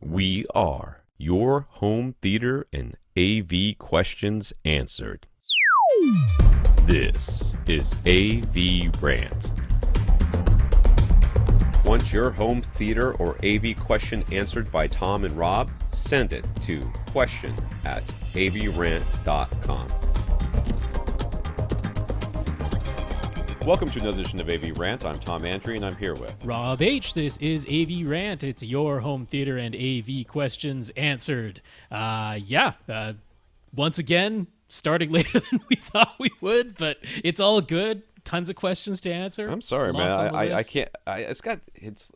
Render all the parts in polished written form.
We are your home theater and AV questions answered. This is AVRant. Want your home theater or AV question answered by Tom and Rob? Send it to question@avrant.com. Welcome to another edition of AVRant. I'm Tom Andrew, and I'm here with Rob H. This is AVRant. It's your home theater and AV questions answered. Once again, starting later than we thought we would, but it's all good. Tons of questions to answer. I'm sorry, man. I can't.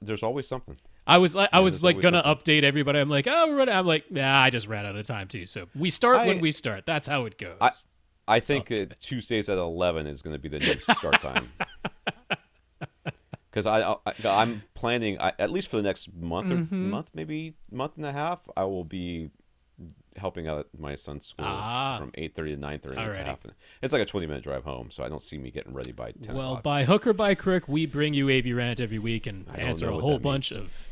There's always something. I was gonna update everybody. I'm like, I just ran out of time too. So we start when we start. That's how it goes. I think Tuesdays at 11 is going to be the new start time. Because I'm planning, at least for the next month or maybe month and a half, I will be helping out at my son's school from 8:30 to 9:30. It's like a 20-minute drive home, so I don't see me getting ready by 10 Well, o'clock. by hook or by crook, we bring you AVRant every week and answer a whole bunch of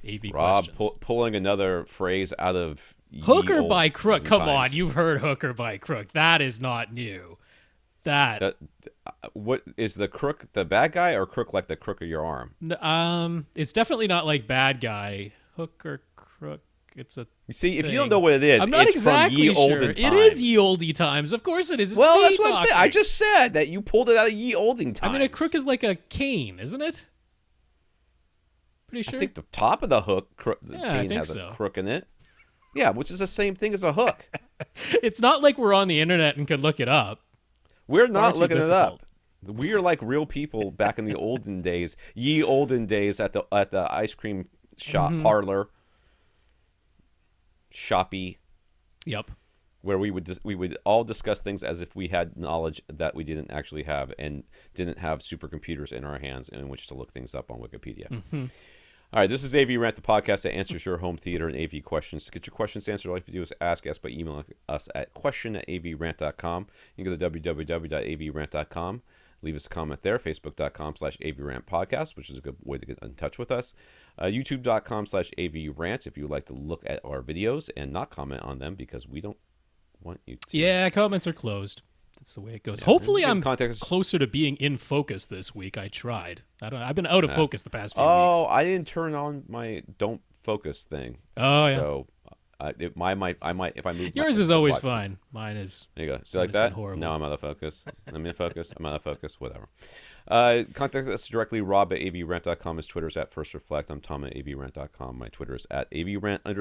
AV questions. Rob pulling another phrase out of hook or by crook. Come on, you've heard hook or by crook. That is not new. What is the crook? The bad guy, or crook like the crook of your arm? It's definitely not like bad guy. Hook or crook. It's a. You see, if thing. you don't know what it is, I'm not it's exactly from ye olden sure. times. It is ye olden times. Of course it is. It's well, me that's what I'm talking. saying. I just said that you pulled it out of ye olden times. I mean, a crook is like a cane, isn't it? Pretty sure. I think the top of the cane has a crook in it. Yeah, which is the same thing as a hook. It's not like we're on the internet and could look it up. We're not looking it up. We are like real people back in the olden days, ye olden days at the ice cream shop parlor, shoppy. Yep. Where we would all discuss things as if we had knowledge that we didn't actually have and didn't have supercomputers in our hands in which to look things up on Wikipedia. Mm-hmm. All right, this is AVRant, the podcast that answers your home theater and AV questions. To get your questions answered, all you have to do is ask us by emailing us at question@avrant.com. You can go to www.avrant.com. Leave us a comment there, facebook.com/AVRant podcast, which is a good way to get in touch with us. YouTube.com/AVRant if you would like to look at our videos and not comment on them because we don't want you to. Yeah, comments are closed. That's the way it goes. Yeah, hopefully I'm closer to being in focus this week. I tried. I've been out of focus the past few weeks. Oh, I didn't turn on my don't focus thing. Oh, yeah. So I might if I move. Yours is always fine. Mine is. There you go. See like that? Now I'm out of focus. I'm in focus. I'm out of focus. Whatever. Contact us directly. Rob@avrant.com. His Twitter's @FirstReflect. I'm Tom @avrant.com. My Twitter is @avrant_Tom. I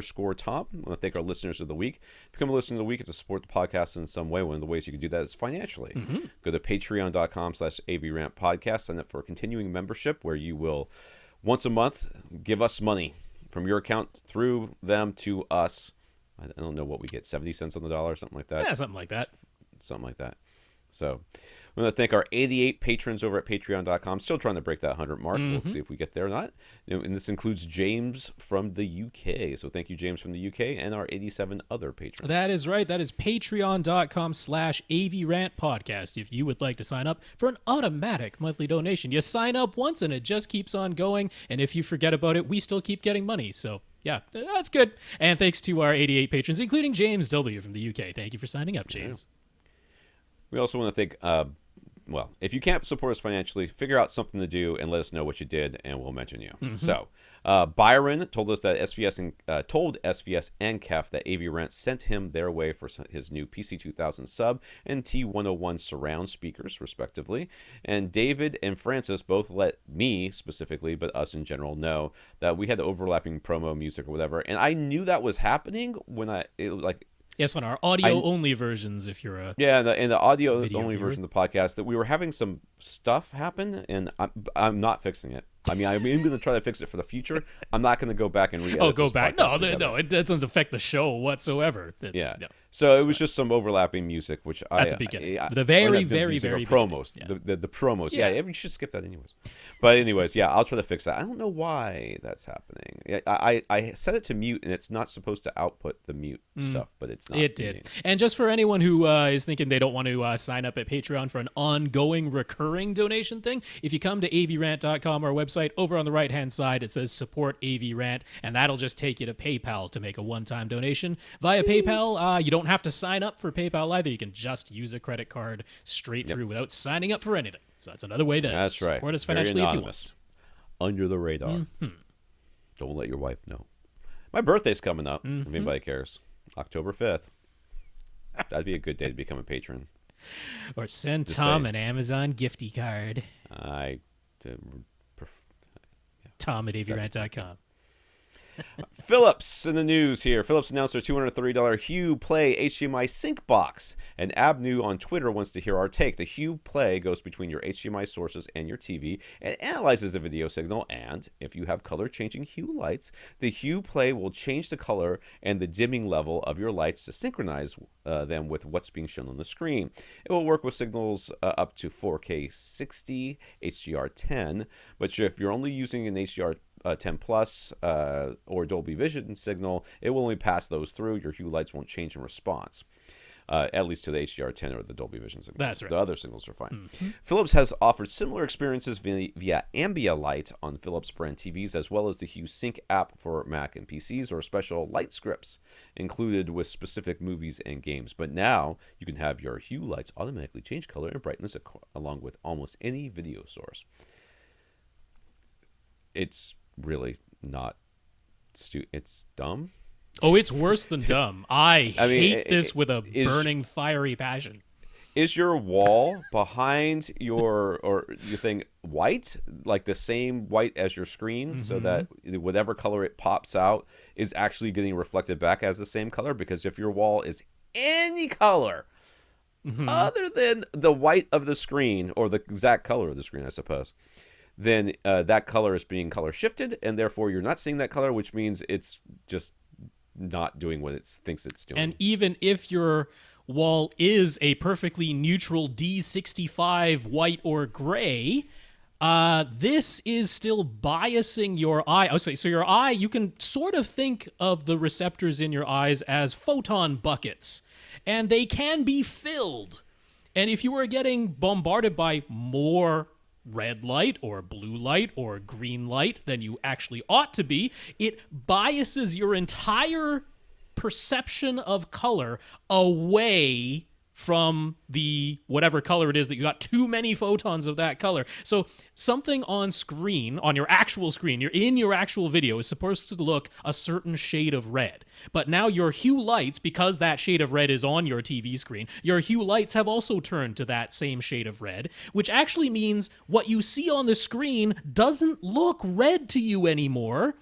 want to thank our listeners of the week. Become a listener of the week to support the podcast in some way. One of the ways you can do that is financially. Go to patreon.com/avrant podcast. Sign up for a continuing membership where you will once a month give us money from your account through them to us. I don't know what we get, 70 cents on the dollar, something like that. Yeah, something like that. So we want to thank our 88 patrons over at patreon.com. Still trying to break that 100 mark. We'll see if we get there or not. And this includes James from the UK. So thank you, James from the UK, and our 87 other patrons. That is right. That is patreon.com/AVRant podcast. If you would like to sign up for an automatic monthly donation, you sign up once and it just keeps on going. And if you forget about it, we still keep getting money. So yeah, that's good. And thanks to our 88 patrons, including James W. from the UK. Thank you for signing up, James. Yeah. We also want to thank, if you can't support us financially, figure out something to do and let us know what you did, and we'll mention you. So, Byron told us that told SVS and Kev that AVRant sent him their way for his new PC2000 sub and T101 surround speakers, respectively. And David and Francis both let me specifically, but us in general, know that we had overlapping promo music or whatever. And I knew that was happening when Yes, on our audio-only versions, if you're a in the audio-only version of the podcast, that we were having some stuff happen, and I'm not fixing it. I mean, I'm going to try to fix it for the future. I'm not going to go back and re-edit go back. No, together. it doesn't affect the show whatsoever. So it was just some overlapping music, which at the beginning, the very promos, the promos. Yeah, we should skip that anyways. But anyways, I'll try to fix that. I don't know why that's happening. I set it to mute, and it's not supposed to output the mute stuff, but it's not. It did. And just for anyone who is thinking they don't want to sign up at Patreon for an ongoing, recurring donation thing, if you come to avrant.com, our website, website, over on the right-hand side, it says support AVRant, and that'll just take you to PayPal to make a one-time donation. Via PayPal, you don't have to sign up for PayPal either. You can just use a credit card straight through without signing up for anything. So that's another way to support us financially if you want. Under the radar. Don't let your wife know. My birthday's coming up, if anybody cares. October 5th. That'd be a good day to become a patron. Or send Tom an Amazon gifty card. Tom at avrant.com. Philips in the news here. Philips announced their $230 Hue Play HDMI sync box. And Abnu on Twitter wants to hear our take. The Hue Play goes between your HDMI sources and your TV and analyzes the video signal. And if you have color changing Hue lights, the Hue Play will change the color and the dimming level of your lights to synchronize them with what's being shown on the screen. It will work with signals up to 4K 60, HDR10. But if you're only using an HDR 10 plus or Dolby Vision signal, it will only pass those through. Your Hue lights won't change in response, at least to the HDR10 or the Dolby Vision signals. That's right. The other signals are fine. Philips has offered similar experiences via Ambia Light on Philips brand TVs, as well as the Hue Sync app for Mac and PCs, or special light scripts included with specific movies and games. But now you can have your Hue lights automatically change color and brightness along with almost any video source. It's really not it's dumb. Oh, it's worse than dumb. I hate this with a burning fiery passion. Is your wall behind your thing white, like the same white as your screen, so that whatever color it pops out is actually getting reflected back as the same color? Because if your wall is any color other than the white of the screen, or the exact color of the screen, I suppose, then that color is being color shifted, and therefore you're not seeing that color, which means it's just not doing what it thinks it's doing. And even if your wall is a perfectly neutral D65 white or gray, this is still biasing your eye. Oh, so your eye, you can sort of think of the receptors in your eyes as photon buckets, and they can be filled. And if you are getting bombarded by more red light or blue light or green light than you actually ought to be, it biases your entire perception of color away from the whatever color it is that you got too many photons of that color. So something on screen, on your actual screen, you're in your actual video, is supposed to look a certain shade of red. But now your Hue lights, because that shade of red is on your TV screen, your Hue lights have also turned to that same shade of red, which actually means what you see on the screen doesn't look red to you anymore.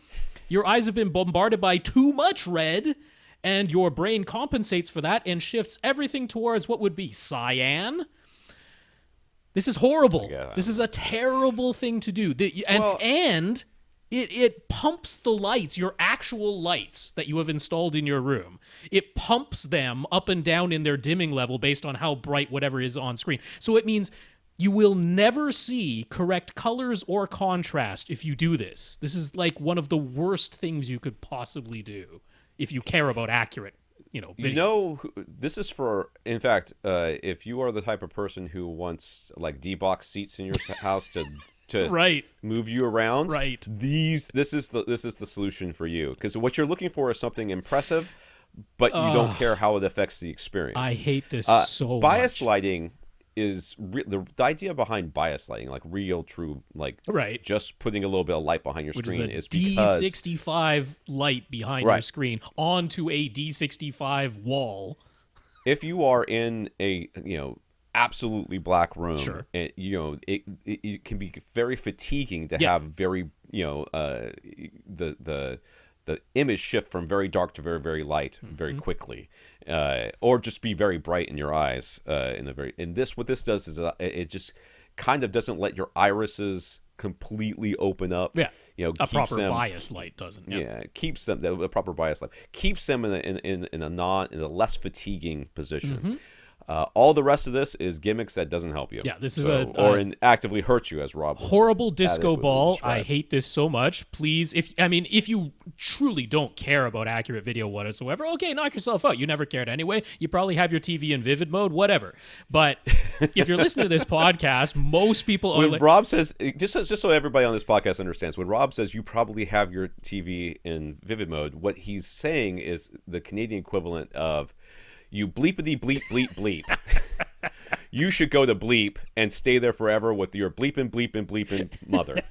Your eyes have been bombarded by too much red, and your brain compensates for that and shifts everything towards what would be cyan. This is horrible. This is a terrible thing to do. And it pumps the lights, your actual lights that you have installed in your room. It pumps them up and down in their dimming level based on how bright whatever is on screen. So it means you will never see correct colors or contrast if you do this. This is like one of the worst things you could possibly do if you care about accurate, video. You know, this is for, in fact, if you are the type of person who wants like D-box seats in your house to right. move you around, right? This is the solution for you, because what you're looking for is something impressive, but you don't care how it affects the experience. I hate this so bias much. Lighting is the idea behind bias lighting, like real, true, like right. just putting a little bit of light behind your screen is because D65 light behind your screen onto a D65 wall. If you are in a absolutely black room, sure. and, it can be very fatiguing to have very the image shift from very dark to very, very light very quickly, or just be very bright in your eyes. What this does is it just kind of doesn't let your irises completely open up. Yeah, a proper them, bias light doesn't. Yeah, keeps them a proper bias light keeps them in a less fatiguing position. All the rest of this is gimmicks that doesn't help you. Yeah, this is actively hurt you, as Rob. Horrible disco ball. I hate this so much. Please, if you truly don't care about accurate video whatsoever, okay, knock yourself out. You never cared anyway. You probably have your TV in vivid mode, whatever. But if you're listening to this podcast, most people are. When Rob says, just so everybody on this podcast understands, when Rob says you probably have your TV in vivid mode, what he's saying is the Canadian equivalent of, you bleepity bleep bleep bleep. You should go to bleep and stay there forever with your bleeping mother.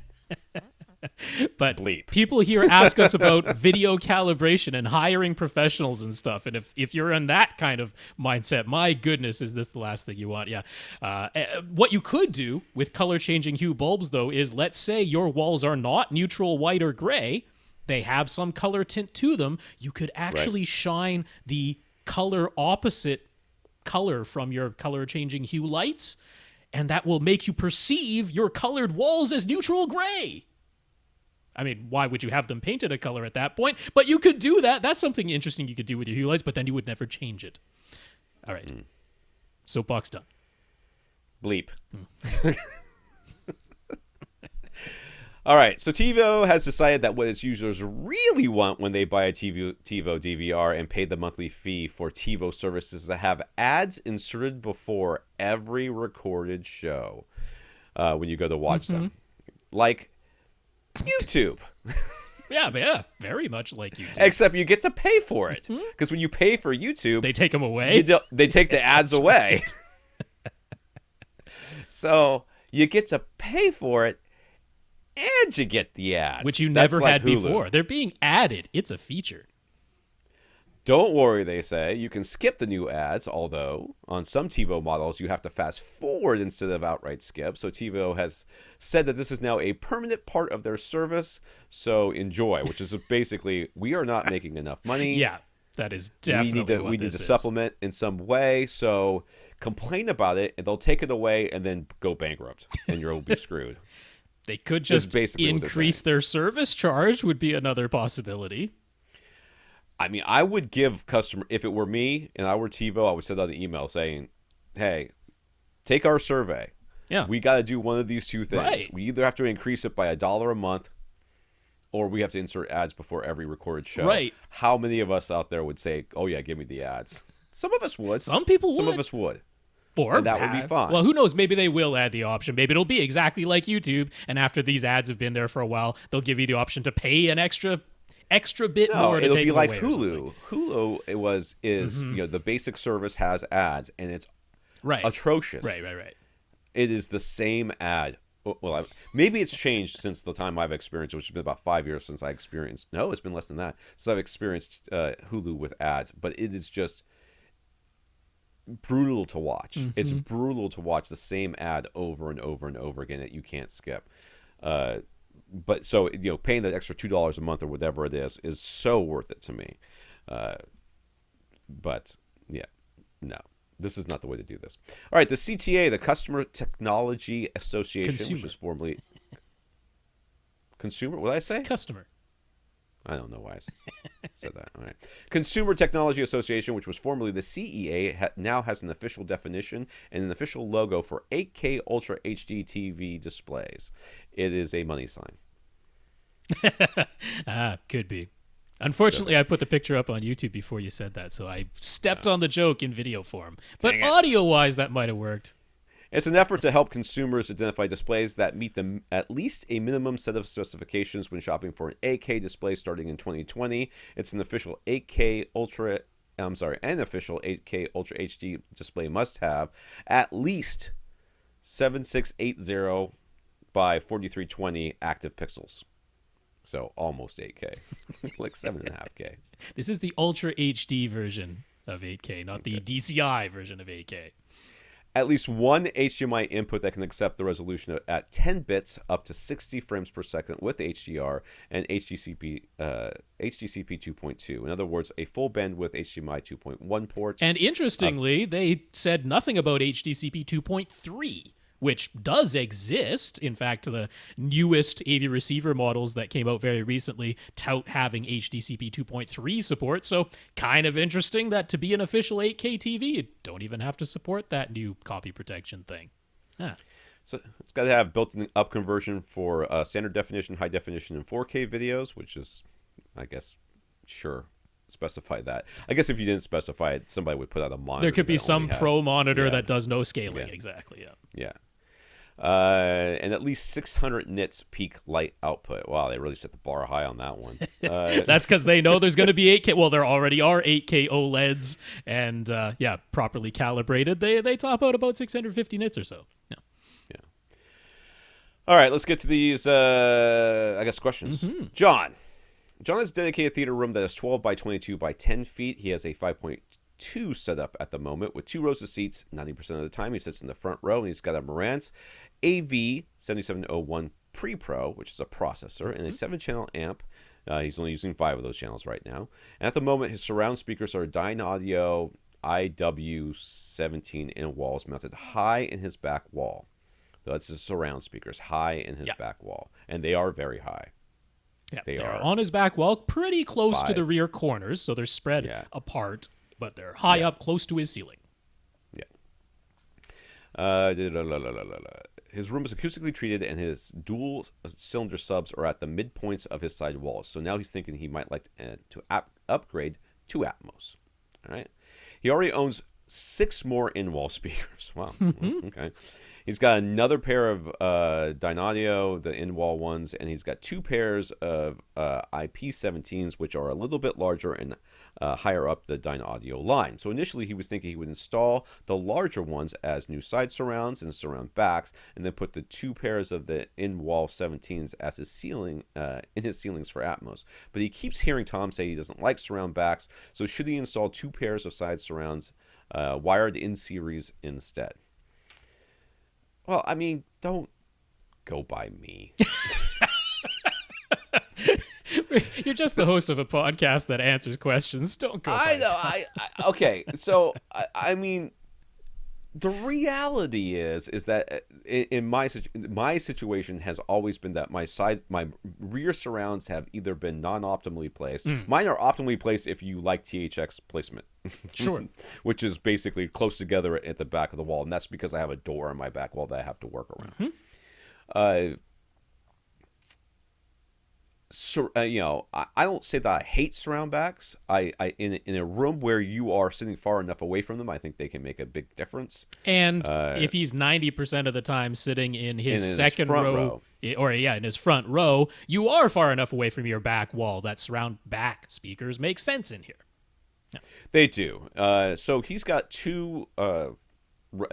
But bleep. People here ask us about video calibration and hiring professionals and stuff. And if you're in that kind of mindset, my goodness, is this the last thing you want? Yeah. What you could do with color changing hue bulbs, though, is let's say your walls are not neutral white or gray. They have some color tint to them. You could actually shine the color opposite color from your color changing hue lights, and that will make you perceive your colored walls as neutral gray. I mean, why would you have them painted a color at that point? But you could do that. That's something interesting you could do with your hue lights, but then you would never change it. All right. Soapbox done. Bleep. All right, so TiVo has decided that what its users really want when they buy a TiVo DVR and pay the monthly fee for TiVo services to have ads inserted before every recorded show when you go to watch them. Like YouTube. Yeah, very much like YouTube. Except you get to pay for it. Because when you pay for YouTube... They take them away? They take the ads away. So you get to pay for it, and you get the ads. Which you never had before. They're being added. It's a feature. Don't worry, they say. You can skip the new ads, although on some TiVo models, you have to fast forward instead of outright skip. So TiVo has said that this is now a permanent part of their service. So enjoy, which is basically, we are not making enough money. Yeah, that is definitely we need to supplement in some way. So complain about it, and they'll take it away and then go bankrupt, and you'll be screwed. They could just increase their service charge would be another possibility. I mean, I would give if it were me and I were TiVo, I would send out an email saying, hey, take our survey. Yeah. We got to do one of these two things. Right. We either have to increase it by $1 a month, or we have to insert ads before every recorded show. Right. How many of us out there would say, oh, yeah, give me the ads? Some of us would. Some people would. Some of us would. Or and that would be fine. Well, who knows? Maybe they will add the option. Maybe it'll be exactly like YouTube, and after these ads have been there for a while, they'll give you the option to pay an extra bit more to it'll take be them like away Hulu. Hulu is the basic service has ads, and it's atrocious. Right. It is the same ad. Well, maybe it's changed since the time I've experienced, which has been about 5 years since I experienced. No, it's been less than that. So I've experienced Hulu with ads, but it is just brutal to watch. It's brutal to watch the same ad over and over and over again that you can't skip. But so, paying that extra $2 a month or whatever it is so worth it to me. But yeah, no, this is not the way to do this. All right, the CTA, the Customer Technology Association, which was formerly Consumer. What did I say? Customer. I don't know why I said that. All right. Consumer Technology Association, which was formerly the CEA, now has an official definition and an official logo for 8K Ultra HD TV displays. It is a money sign. Could be. Unfortunately, I put the picture up on YouTube before you said that, so I stepped on the joke in video form. But audio-wise, that might have worked. It's an effort to help consumers identify displays that meet them at least a minimum set of specifications when shopping for an 8K display starting in 2020. It's an official 8K Ultra, an official 8K Ultra HD display must have at least 7680 by 4320 active pixels. So almost 8K, like 7.5K. This is the Ultra HD version of 8K, not the DCI version of 8K. At least one HDMI input that can accept the resolution at 10 bits up to 60 frames per second with HDR and HDCP 2.2. In other words, a full bandwidth HDMI 2.1 port. And interestingly, they said nothing about HDCP 2.3, which does exist. In fact, the newest AV receiver models that came out very recently tout having HDCP 2.3 support. So kind of interesting that to be an official 8K TV, you don't even have to support that new copy protection thing. Huh. So it's got to have built-in up conversion for standard definition, high definition, and 4K videos, which is, I guess, sure, specify that. I guess if you didn't specify it, somebody would put out a monitor. There could be some pro monitor that does no Yeah. scaling. Exactly, Yeah. And at least 600 nits peak light output. Wow, they really set the bar high on that one. That's because they know there's going to be 8K. Well, there already are 8K OLEDs, and properly calibrated, they top out about 650 nits or so. Yeah. All right, let's get to these, I guess, questions. John has a dedicated theater room that is 12 by 22 by 10 feet. He has a 5.2 setup at the moment with 2 rows of seats. 90% of the time, he sits in the front row, and he's got a Marantz AV7701 Pre-Pro, which is a processor, and a 7-channel amp. He's only using 5 of those channels right now. And at the moment, his surround speakers are Dyne Audio IW17 in walls mounted high in his back wall. So that's his surround speakers, high in his back wall. And they are very high. Yeah, they're on his back wall, pretty close to the rear corners, so they're spread apart, but they're high up close to his ceiling. Yeah. His room is acoustically treated, and his dual cylinder subs are at the midpoints of his side walls. So now he's thinking he might like to upgrade to Atmos. All right. He already owns 6 more in-wall speakers. Wow. Okay. He's got another pair of Dyne Audio, the in-wall ones, and he's got 2 pairs of IP17s, which are a little bit larger and higher up the Dyne Audio line. So initially he was thinking he would install the larger ones as new side surrounds and surround backs, and then put the 2 pairs of the in-wall 17s as his ceiling in his ceilings for Atmos. But he keeps hearing Tom say he doesn't like surround backs, so should he install 2 pairs of side surrounds wired in series instead? Well, I mean, don't go by me. You're just the host of a podcast that answers questions. Don't go by know. Okay, so I mean, the reality is that in my situation has always been that my rear surrounds have either been non-optimally placed. Mine are optimally placed if you like THX placement. Sure. Which is basically close together at the back of the wall, and that's because I have a door on my back wall that I have to work around. I don't say that I hate surround backs. In a room where you are sitting far enough away from them, I think they can make a big difference. And if he's 90% of the time sitting in his second row, in his front row, you are far enough away from your back wall that surround back speakers make sense in here. Yeah. They do. So he's got 2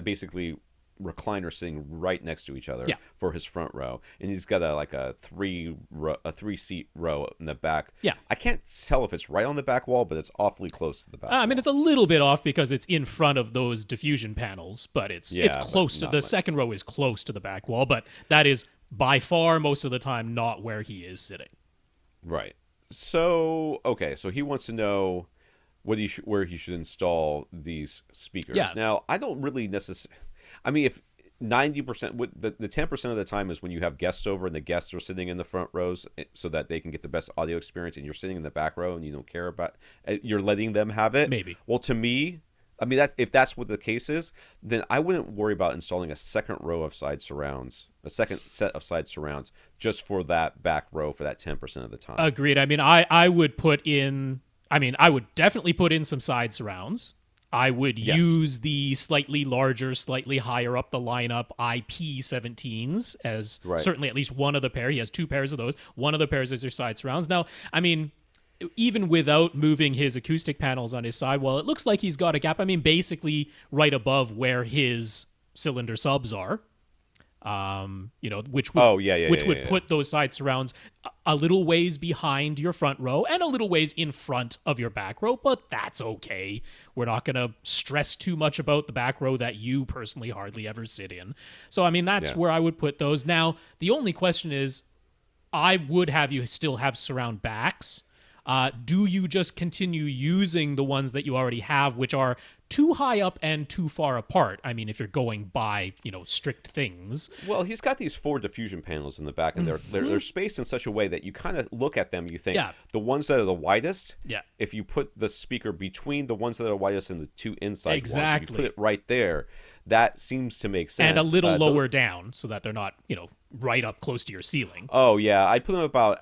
basically recliners sitting right next to each other for his front row, and he's got a 3-seat row in the back. Yeah, I can't tell if it's right on the back wall, but it's awfully close to the back. I mean, it's a little bit off because it's in front of those diffusion panels, but it's close to the second row is close to the back wall, but that is by far most of the time not where he is sitting. Right. So so he wants to know where he should install these speakers. Yeah. Now, I don't really necessarily... I mean, if 90%... The 10% of the time is when you have guests over and the guests are sitting in the front rows so that they can get the best audio experience, and you're sitting in the back row and you don't care about... You're letting them have it. Maybe. Well, to me... I mean, if that's what the case is, then I wouldn't worry about installing a second row of side surrounds, a second set of side surrounds, just for that back row for that 10% of the time. Agreed. I mean, I would put in... I would definitely put in some side surrounds. I would use the slightly larger, slightly higher up the lineup IP17s as certainly at least one of the pair. He has 2 pairs of those. One of the pairs is your side surrounds. Now, I mean, even without moving his acoustic panels on his sidewall, it looks like he's got a gap. I mean, basically right above where his cylinder subs are. Which would put those side surrounds a little ways behind your front row and a little ways in front of your back row, but that's okay. We're not going to stress too much about the back row that you personally hardly ever sit in. So, I mean, that's where I would put those. Now, the only question is, I would have you still have surround backs. Do you just continue using the ones that you already have, which are too high up and too far apart. I mean, if you're going by, strict things. Well, he's got these 4 diffusion panels in the back, and they're spaced in such a way that you kind of look at them, you think, the ones that are the widest, if you put the speaker between the ones that are widest and the 2 inside ones, if you put it right there, that seems to make sense. And a little lower down so that they're not, right up close to your ceiling. Oh, yeah. I'd put them about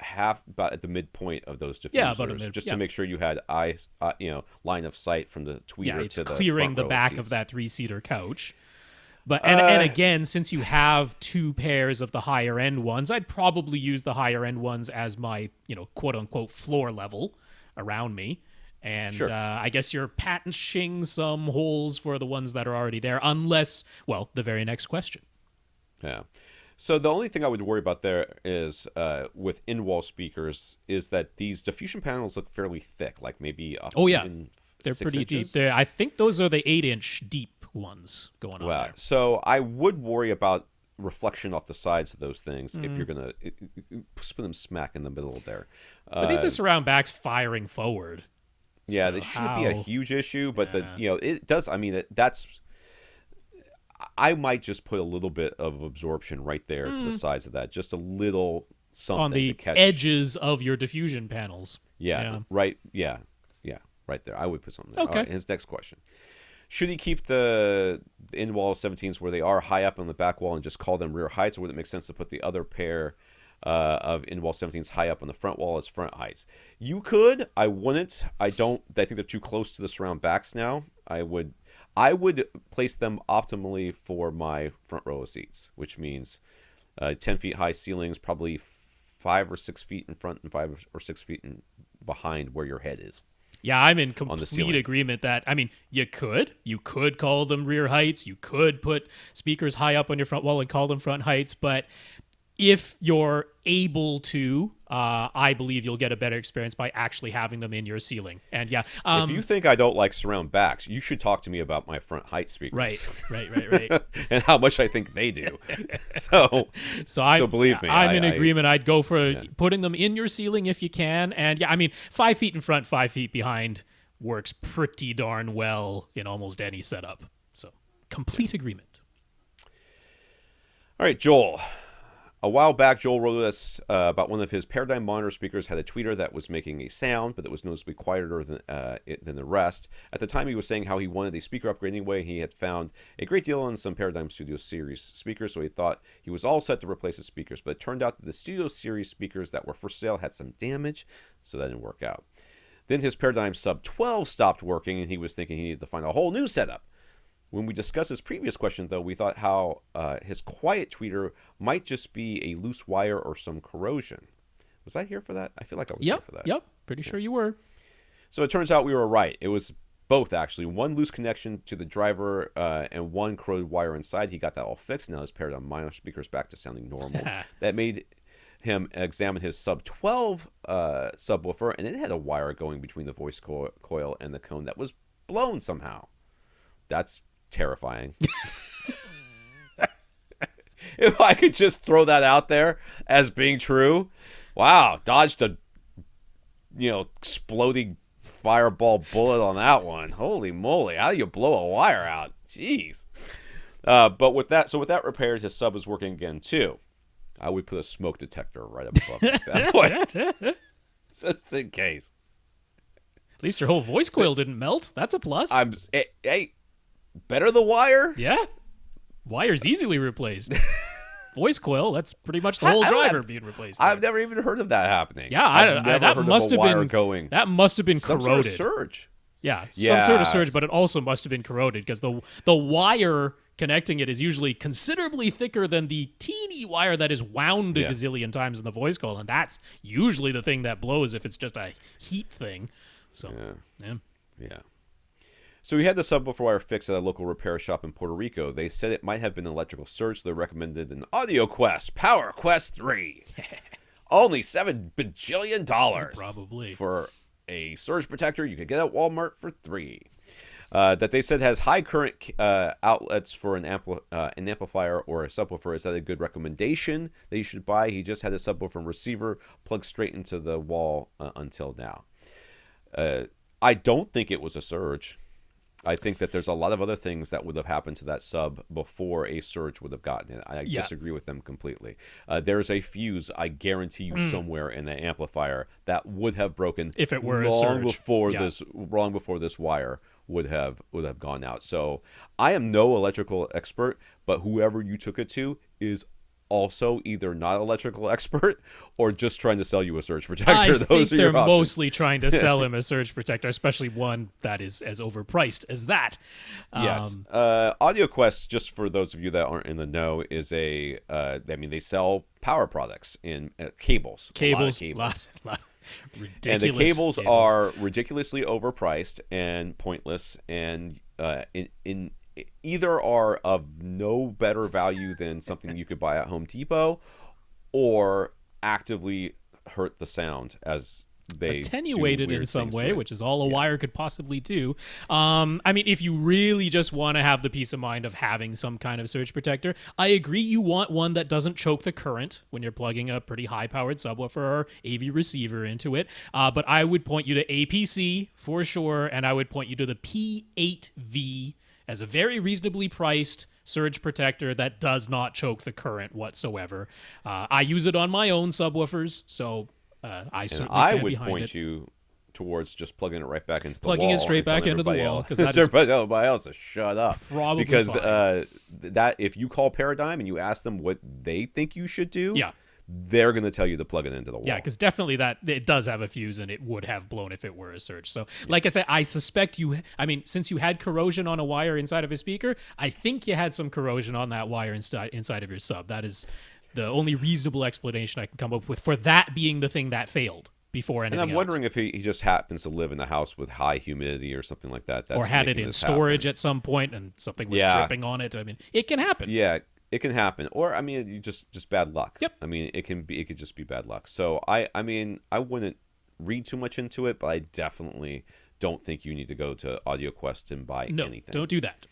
at the midpoint of those diffusers. Yeah, about just to make sure you had line of sight from the tweeter to the clearing the back of that 3-seater couch. But and again, since you have 2 pairs of the higher end ones, I'd probably use the higher end ones as my, quote unquote floor level around me. And I guess you're patching some holes for the ones that are already there, unless, well, the very next question. Yeah. So the only thing I would worry about there is with in-wall speakers is that these diffusion panels look fairly thick, like maybe they're pretty deep. I think those are the 8-inch deep ones going on there. So I would worry about reflection off the sides of those things if you're going to put them smack in the middle there. But these are surround backs firing forward. Yeah, they shouldn't be a huge issue, but it does. I mean, that's. I might just put a little bit of absorption right there to the sides of that, just a little something on the to catch edges of your diffusion panels. Right. Yeah, right there. I would put something there. Okay. All right, his next question: should he keep the in-wall 17s where they are high up on the back wall and just call them rear heights, or would it make sense to put the other pair of in-wall 17s high up on the front wall as front heights? You could. I wouldn't. I don't. I think they're too close to the surround backs now. I would place them optimally for my front row of seats, which means 10 feet high ceilings, probably 5 or 6 feet in front and 5 or 6 feet behind where your head is. Yeah, I'm in complete agreement that, I mean, you could call them rear heights. You could put speakers high up on your front wall and call them front heights, but if you're able to, I believe you'll get a better experience by actually having them in your ceiling. And if you think I don't like surround backs, you should talk to me about my front height speakers. Right. And how much I think they do. So believe me, I'm in agreement. I'd go for putting them in your ceiling if you can. And 5 feet in front, 5 feet behind works pretty darn well in almost any setup. So complete agreement. All right, Joel. A while back, Joel wrote us about one of his Paradigm monitor speakers had a tweeter that was making a sound, but that was noticeably quieter than the rest. At the time, he was saying how he wanted a speaker upgrade anyway. He had found a great deal on some Paradigm Studio Series speakers, so he thought he was all set to replace his speakers. But it turned out that the Studio Series speakers that were for sale had some damage, so that didn't work out. Then his Paradigm Sub 12 stopped working, and he was thinking he needed to find a whole new setup. When we discussed his previous question, though, we thought how his quiet tweeter might just be a loose wire or some corrosion. Was I here for that? I feel like I was here for that. Yep, pretty sure you were. So it turns out we were right. It was both, actually. One loose connection to the driver and one corroded wire inside. He got that all fixed. Now his Paradigm monitor speaker's back to sounding normal. That made him examine his Sub 12 subwoofer, and it had a wire going between the voice coil and the cone that was blown somehow. That's terrifying. If I could just throw that out there as being true. Wow, dodged a exploding fireball bullet on that one. Holy moly, how do you blow a wire out? Jeez. But with that repaired, his sub is working again too. I would put a smoke detector right up above that point. Just in case. At least your whole voice coil didn't melt. That's a plus. Hey, better the wire? Yeah. Wire's easily replaced. Voice coil, that's pretty much the whole driver being replaced there. I've never even heard of that happening. Yeah, that must have been going. That must have been some corroded. Sort of surge. Yeah, some sort of surge, but it also must have been corroded because the wire connecting it is usually considerably thicker than the teeny wire that is wound a gazillion times in the voice coil, and that's usually the thing that blows if it's just a heat thing. So, yeah. So we had the subwoofer wire fixed at a local repair shop in Puerto Rico. They said it might have been an electrical surge, so they recommended an Audio Quest Power Quest 3. Only $7 bajillion. Probably. For a surge protector you could get at Walmart for $3. That they said has high current outlets for an amplifier or a subwoofer. Is that a good recommendation that you should buy? He just had a subwoofer receiver plugged straight into the wall until now. I don't think it was a surge. I think that there's a lot of other things that would have happened to that sub before a surge would have gotten it. I disagree with them completely. There's a fuse, I guarantee you, somewhere in the amplifier that would have broken if it were long a surge. before this wire would have gone out. So I am no electrical expert, but whoever you took it to is also either not electrical expert or just trying to sell you a surge protector. I Those think are your they're options. mostly trying to sell him a surge protector, especially one that is as overpriced as that. Yes. AudioQuest, just for those of you that aren't in the know, is they sell power products in cables. Cables. Ridiculous And the cables are ridiculously overpriced and pointless, and in either are of no better value than something you could buy at Home Depot, or actively hurt the sound as they attenuated do in weird some things way, to it. which is all a wire could possibly do. If you really just want to have the peace of mind of having some kind of surge protector, I agree you want one that doesn't choke the current when you're plugging a pretty high-powered subwoofer or AV receiver into it. But I would point you to APC for sure, and I would point you to the P8V as a very reasonably priced surge protector that does not choke the current whatsoever. I use it on my own subwoofers, so I certainly stand would behind point it. you towards just plugging it right back into the Plugging wall. it straight and back telling into the everybody wall, else- 'cause that is everybody else to shut up. probably because fine. that if you call Paradigm and you ask them what they think you should do, Yeah. they're going to tell you to plug it into the wall. Yeah, because definitely that it does have a fuse, and it would have blown if it were a surge. So, like I said, I suspect since you had corrosion on a wire inside of a speaker, I think you had some corrosion on that wire inside of your sub. That is the only reasonable explanation I can come up with for that being the thing that failed before anything And I'm else. wondering if he just happens to live in a house with high humidity or something like that. That's Or had it making in this storage happen. at some point and something was Yeah. dripping on it. I mean, it can happen. Yeah, it can happen. Or you just bad luck. Yep. It could just be bad luck. So I wouldn't read too much into it, but I definitely don't think you need to go to AudioQuest and buy No, anything. don't do that.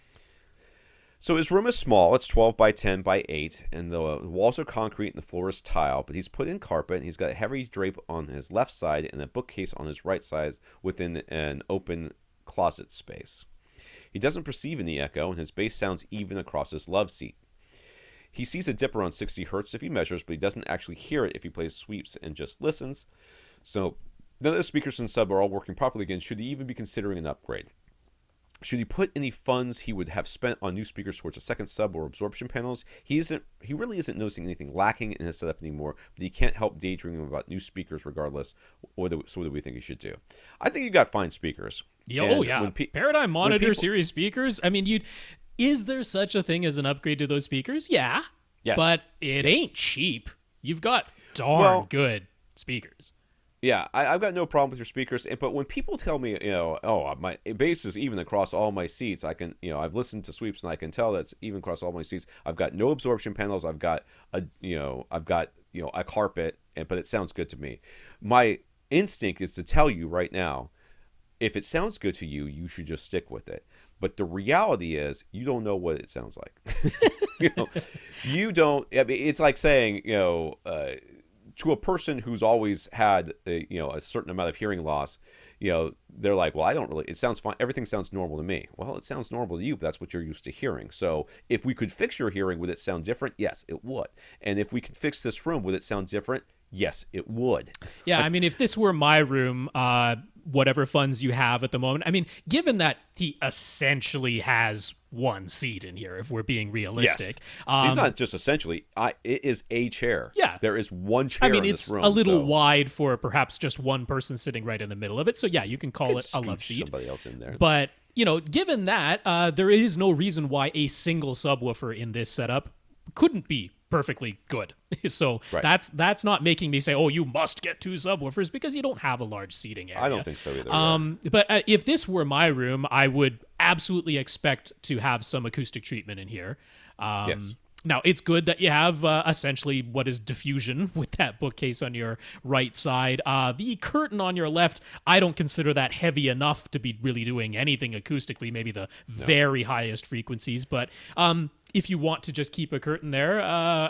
So his room is small. It's 12 by 10 by 8, and the walls are concrete and the floor is tile, but he's put in carpet, and he's got a heavy drape on his left side and a bookcase on his right side within an open closet space. He doesn't perceive any echo, and his bass sounds even across his love seat. He sees a dip around 60 hertz if he measures, but he doesn't actually hear it if he plays sweeps and just listens. So none of the speakers in sub are all working properly again. Should he even be considering an upgrade? Should he put any funds he would have spent on new speakers towards a second sub or absorption panels? He really isn't noticing anything lacking in his setup anymore, but he can't help daydreaming about new speakers regardless. So what do we think he should do? I think you got fine speakers. Oh, And yeah. when Paradigm Monitor people- series speakers. Is there such a thing as an upgrade to those speakers? Yeah. Yes. But it ain't cheap. You've got darn good speakers. Yeah, I've got no problem with your speakers, but when people tell me, my bass is even across all my seats, I can, I've listened to sweeps and I can tell that's even across all my seats. I've got no absorption panels. I've got a carpet, but it sounds good to me. My instinct is to tell you right now, if it sounds good to you, you should just stick with it. But the reality is, you don't know what it sounds like. You don't. It's like saying, to a person who's always had a certain amount of hearing loss, they're like, well, I don't really, it sounds fine, everything sounds normal to me. Well, it sounds normal to you, but that's what you're used to hearing. So if we could fix your hearing, would it sound different? Yes, it would. And if we could fix this room, would it sound different? Yes, it would. Yeah, if this were my room, whatever funds you have at the moment, given that he essentially has one seat in here, if we're being realistic. Yes. It's not just essentially, it is a chair. Yeah. There is one chair in it's this room. a little wide for perhaps just one person sitting right in the middle of it. So yeah, you can call it a love Scooch seat. somebody else in there. But, given that, there is no reason why a single subwoofer in this setup couldn't be perfectly good. So Right. that's not making me say, oh, you must get two subwoofers, because you don't have a large seating area. I don't think so either. But if this were my room, I would absolutely expect to have some acoustic treatment in here. Yes. Now, it's good that you have essentially what is diffusion with that bookcase on your right side. The curtain on your left, I don't consider that heavy enough to be really doing anything acoustically, maybe the very highest frequencies. But if you want to just keep a curtain there,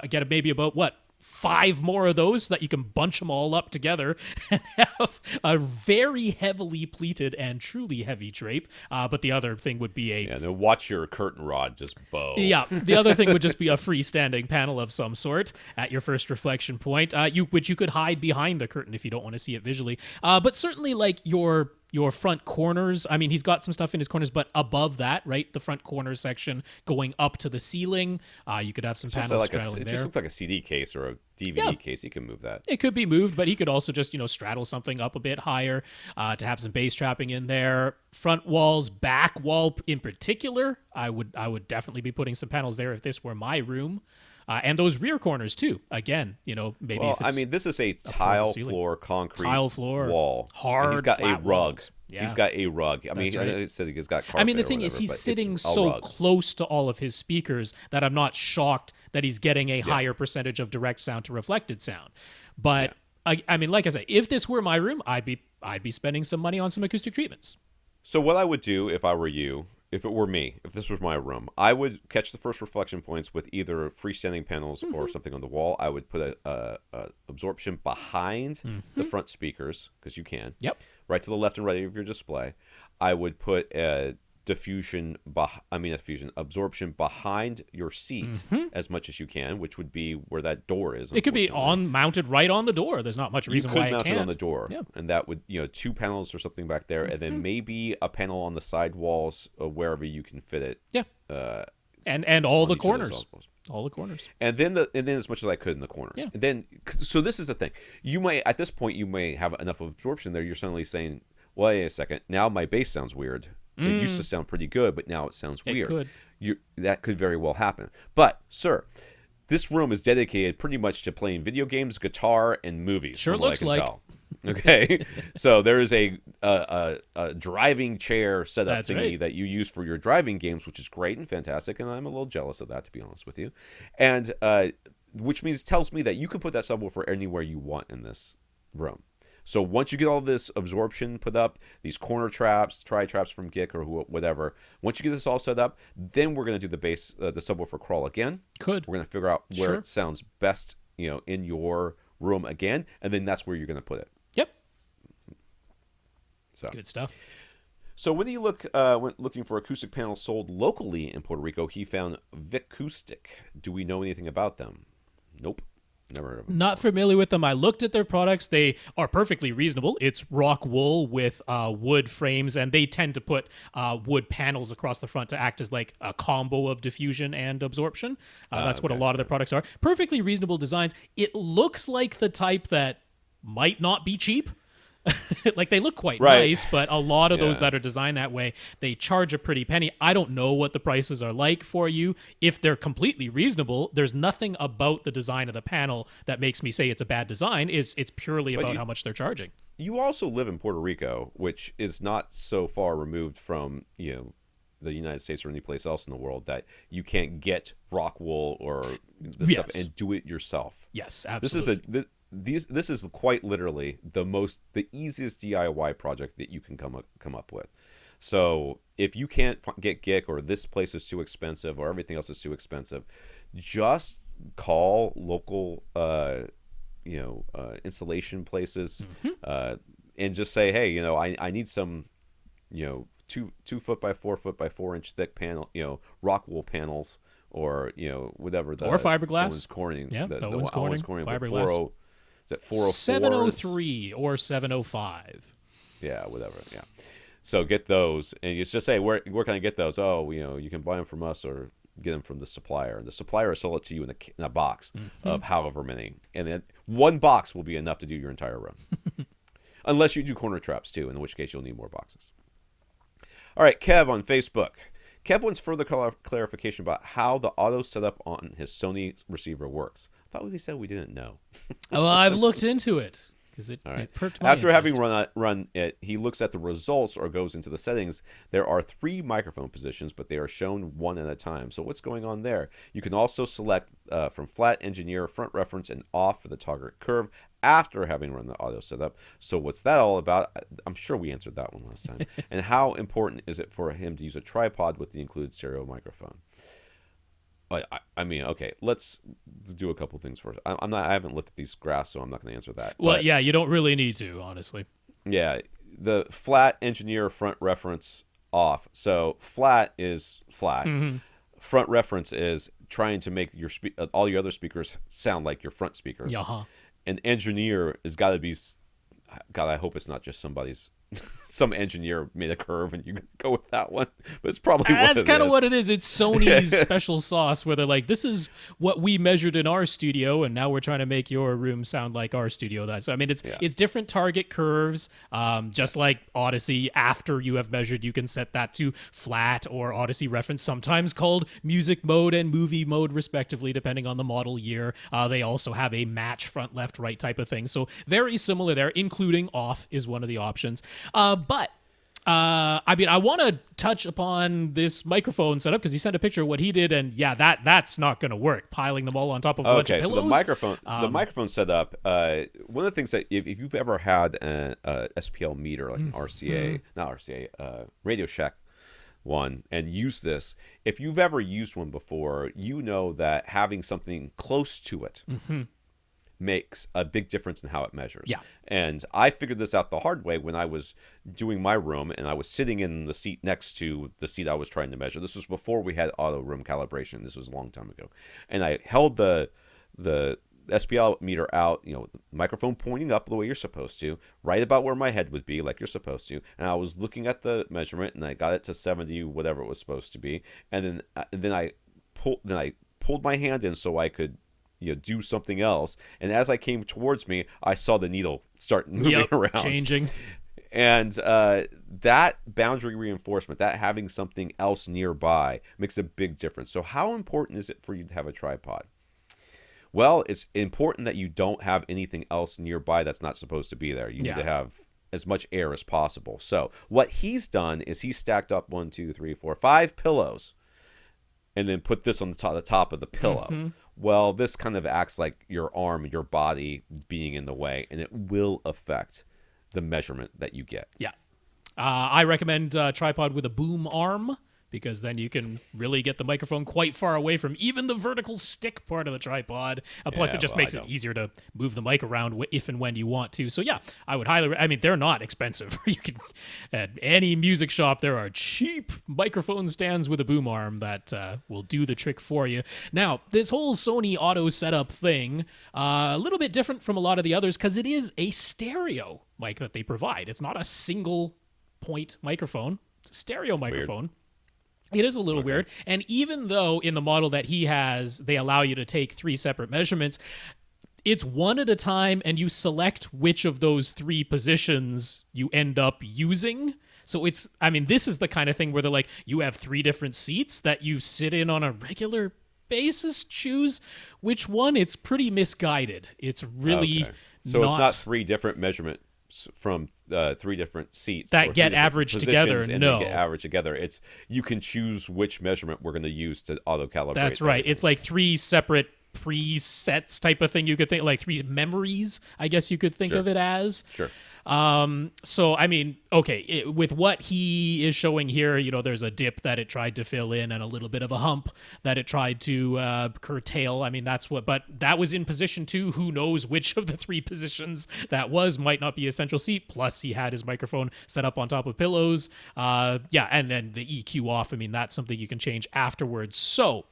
get maybe about, 5 more of those so that you can bunch them all up together and have a very heavily pleated and truly heavy drape. But the other thing would be Yeah, then watch your curtain rod just bow. Yeah, the other thing would just be a freestanding panel of some sort at your first reflection point, which you could hide behind the curtain if you don't want to see it visually. But certainly, like your front corners. I mean, he's got some stuff in his corners, but above that, right, the front corner section going up to the ceiling, you could have some panels straddling It there. just looks like a CD case or a DVD case. He can move that. It could be moved, but he could also just, straddle something up a bit higher to have some bass trapping in there. Front walls, back wall in particular, I would definitely be putting some panels there if this were my room. And those rear corners too. Again, maybe. Well, if it's this is a tile floor, concrete wall. Hard. And he's got a rug. Walls. Yeah. He's got a rug. He said he's got carpet. The thing is, he's sitting so close to all of his speakers that I'm not shocked that he's getting a higher percentage of direct sound to reflected sound. But like I said, if this were my room, I'd be spending some money on some acoustic treatments. So what I would do if I were you, if it were me, if this was my room, I would catch the first reflection points with either freestanding panels or something on the wall. I would put a absorption behind the front speakers, because you can. Yep. Right to the left and right of your display. I would put a absorption behind your seat as much as you can, which would be where that door is. It could be mounted right on the door. There's not much reason why it can't. You could mount it on the door, and that would 2 panels or something back there, and then maybe a panel on the side walls wherever you can fit it. Yeah. And all the corners. All the corners. And then as much as I could in the corners. Yeah. And then so this is the thing. At this point you may have enough absorption there. You're suddenly saying, well, wait a second. Now my bass sounds weird. It used to sound pretty good, but now it sounds weird. That could very well happen. But, sir, this room is dedicated pretty much to playing video games, guitar, and movies. Sure looks like. Tell. Okay, so there is a driving chair setup thingy that you use for your driving games, which is great and fantastic, and I'm a little jealous of that, to be honest with you. And which tells me that you can put that subwoofer anywhere you want in this room. So once you get all this absorption put up, these corner traps, tri-traps from Gick or whatever, once you get this all set up, then we're going to do the subwoofer crawl again. We're going to figure out where it sounds best, in your room again, and then that's where you're going to put it. Yep. So good stuff. So when he went looking for acoustic panels sold locally in Puerto Rico, he found Vicoustic. Do we know anything about them? Nope. Never heard of them. Not familiar with them. I looked at their products. They are perfectly reasonable. It's rock wool with wood frames, and they tend to put wood panels across the front to act as like a combo of diffusion and absorption. That's what a lot of their products are. Perfectly reasonable designs. It looks like the type that might not be cheap. Like they look quite nice, but a lot of those that are designed that way, they charge a pretty penny. I don't know what the prices are like for you. If they're completely reasonable, there's nothing about the design of the panel that makes me say it's a bad design. It's purely about how much they're charging. You also live in Puerto Rico, which is not so far removed from the United States or any place else in the world that you can't get rock wool or this stuff and do it yourself. Yes, absolutely. This is quite literally the easiest DIY project that you can come up with. So if you can't get Gick, or this place is too expensive, or everything else is too expensive, just call local installation places and just say, hey, I need some 2 foot by 4 foot by 4 inch thick panel, rock wool panels, or whatever, or fiberglass. Owens Corning, the Owens Corning fiberglass. Is that 404? 703 or 705. Yeah, whatever. Yeah. So get those, and you just say, where can I get those? Oh, you can buy them from us or get them from the supplier. And the supplier will sell it to you in a box of however many. And then one box will be enough to do your entire room. Unless you do corner traps too, in which case you'll need more boxes. All right, Kev on Facebook. Kev wants further clarification about how the auto setup on his Sony receiver works. I thought we said we didn't know. Well, I've looked into it because it perked my After interest. having run it, he looks at the results or goes into the settings. There are 3 microphone positions, but they are shown one at a time. So what's going on there? You can also select from flat, engineer, front reference, and off for the target curve after having run the auto setup. So what's that all about? I'm sure we answered that one last time. And how important is it for him to use a tripod with the included stereo microphone? I mean, okay, let's do a couple things first. I haven't looked at these graphs, so I'm not going to answer that. Well, but, yeah, you don't really need to, honestly. Yeah, the flat engineer front reference off. So flat is flat. Mm-hmm. Front reference is trying to make your all your other speakers sound like your front speakers. Uh-huh. And engineer has got to be. God, I hope it's not just some engineer made a curve and you go with that one. But it's probably what it is. That's kind of what it is. It's Sony's special sauce where they're like, this is what we measured in our studio, and now we're trying to make your room sound like our studio does. So, I mean, it's different target curves, just like Odyssey. After you have measured, you can set that to flat or Odyssey reference, sometimes called music mode and movie mode, respectively, depending on the model year. They also have a match front, left, right type of thing. So very similar there, including off is one of the options. But I mean, I want to touch upon this microphone setup because he sent a picture of what he did, and yeah, that's not going to work. Piling them all on top of a bunch of pillows. So the microphone setup. One of the things that if you've ever had an SPL meter like an RCA, not RCA, Radio Shack one, and use this, if you've ever used one before, you know that having something close to it. Makes a big difference in how it measures. Yeah. And I figured this out the hard way when I was doing my room and I was sitting in the seat next to the seat I was trying to measure. This was before we had auto room calibration. This was a long time ago. And I held the SPL meter out, the microphone pointing up the way you're supposed to, right about where my head would be, like you're supposed to. And I was looking at the measurement and I got it to 70, whatever it was supposed to be. And then I pulled my hand in so I could do something else. And as I came towards me, I saw the needle start moving around. Changing. And that boundary reinforcement, that having something else nearby makes a big difference. So how important is it for you to have a tripod? Well, it's important that you don't have anything else nearby that's not supposed to be there. You need to have as much air as possible. So what he's done is he stacked up 5 pillows and then put this on the top of the pillow. Well, this kind of acts like your arm, your body being in the way, and it will affect the measurement that you get. Yeah. I recommend a tripod with a boom arm, because then you can really get the microphone quite far away from even the vertical stick part of the tripod. Plus, it just makes it easier to move the mic around if and when you want to. So, yeah, I would I mean, they're not expensive. You can, at any music shop, there are cheap microphone stands with a boom arm that will do the trick for you. Now, this whole Sony auto setup thing, a little bit different from a lot of the others because it is a stereo mic that they provide. It's not a single point microphone. It's a stereo microphone. Weird. It is a little weird. And even though in the model that he has, they allow you to take 3 separate measurements, it's one at a time, and you select which of those 3 positions you end up using. So this is the kind of thing where they're like, you have 3 different seats that you sit in on a regular basis, choose which one. It's pretty misguided. It's really So it's not 3 different measurements from 3 different seats that get averaged together. And they get averaged together. It's you can choose which measurement we're going to use to auto calibrate. That's right. It's like 3 separate presets type of thing. You could think like 3 memories, I guess you could think of it as. Sure. So I mean, okay, with what he is showing here, there's a dip that it tried to fill in and a little bit of a hump that it tried to curtail. I mean, but that was in position 2. Who knows which of the 3 positions that might not be a central seat. Plus he had his microphone set up on top of pillows. And then the EQ off. I mean, that's something you can change afterwards. So,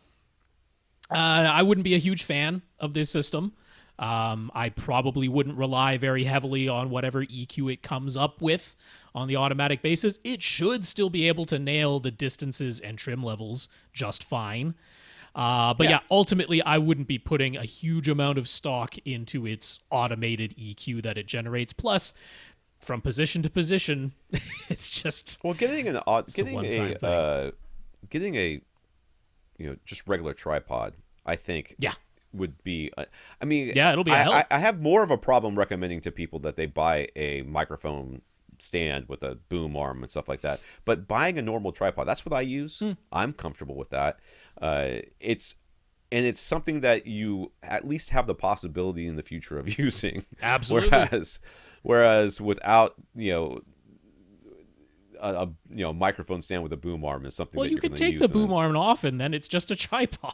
I wouldn't be a huge fan of this system. I probably wouldn't rely very heavily on whatever EQ it comes up with on the automatic basis. It should still be able to nail the distances and trim levels just fine. But ultimately, I wouldn't be putting a huge amount of stock into its automated EQ that it generates. Plus, from position to position, it's just getting a just regular tripod, I think. Yeah. Would be it'll be a help. I have more of a problem recommending to people that they buy a microphone stand with a boom arm and stuff like that, but buying a normal tripod, that's what I use. I'm comfortable with that. It's something that you at least have the possibility in the future of using. Absolutely. Whereas without microphone stand with a boom arm is something. Well, that you you're could gonna take use the in boom it. arm off, and then it's just a tripod.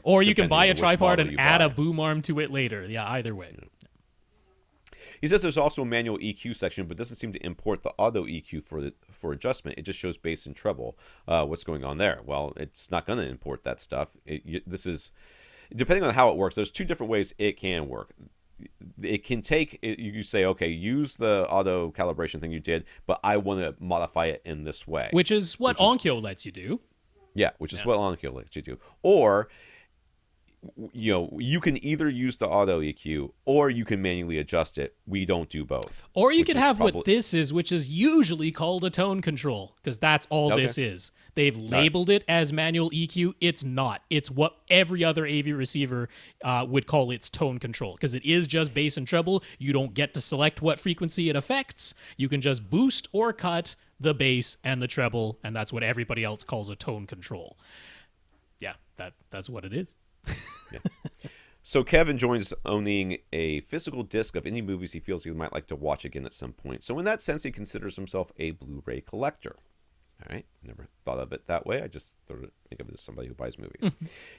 Or you can Depending buy on a which tripod model and you add a buy. boom arm to it later. Yeah, either way. He says there's also a manual EQ section, but doesn't seem to import the auto EQ for adjustment. It just shows bass and treble. What's going on there? Well, it's not going to import that stuff. This is depending on how it works. There's two different ways it can work. It can take you say, okay, use the auto calibration thing you did, but I want to modify it in this way, Which is what Onkyo lets you do. Yeah, which is what Onkyo lets you do. Or you can either use the auto EQ or you can manually adjust it. We don't do both. Or you could have what this is, which is usually called a tone control, because that's all this is. They've labeled it as manual EQ. It's not. It's what every other AV receiver would call its tone control, because it is just bass and treble. You don't get to select what frequency it affects. You can just boost or cut the bass and the treble, and that's what everybody else calls a tone control. Yeah, that's what it is. Yeah. So Kevin joins owning a physical disc of any movies he feels he might like to watch again at some point. So in that sense, he considers himself a Blu-ray collector. All right, never thought of it that way. I just think of it as somebody who buys movies.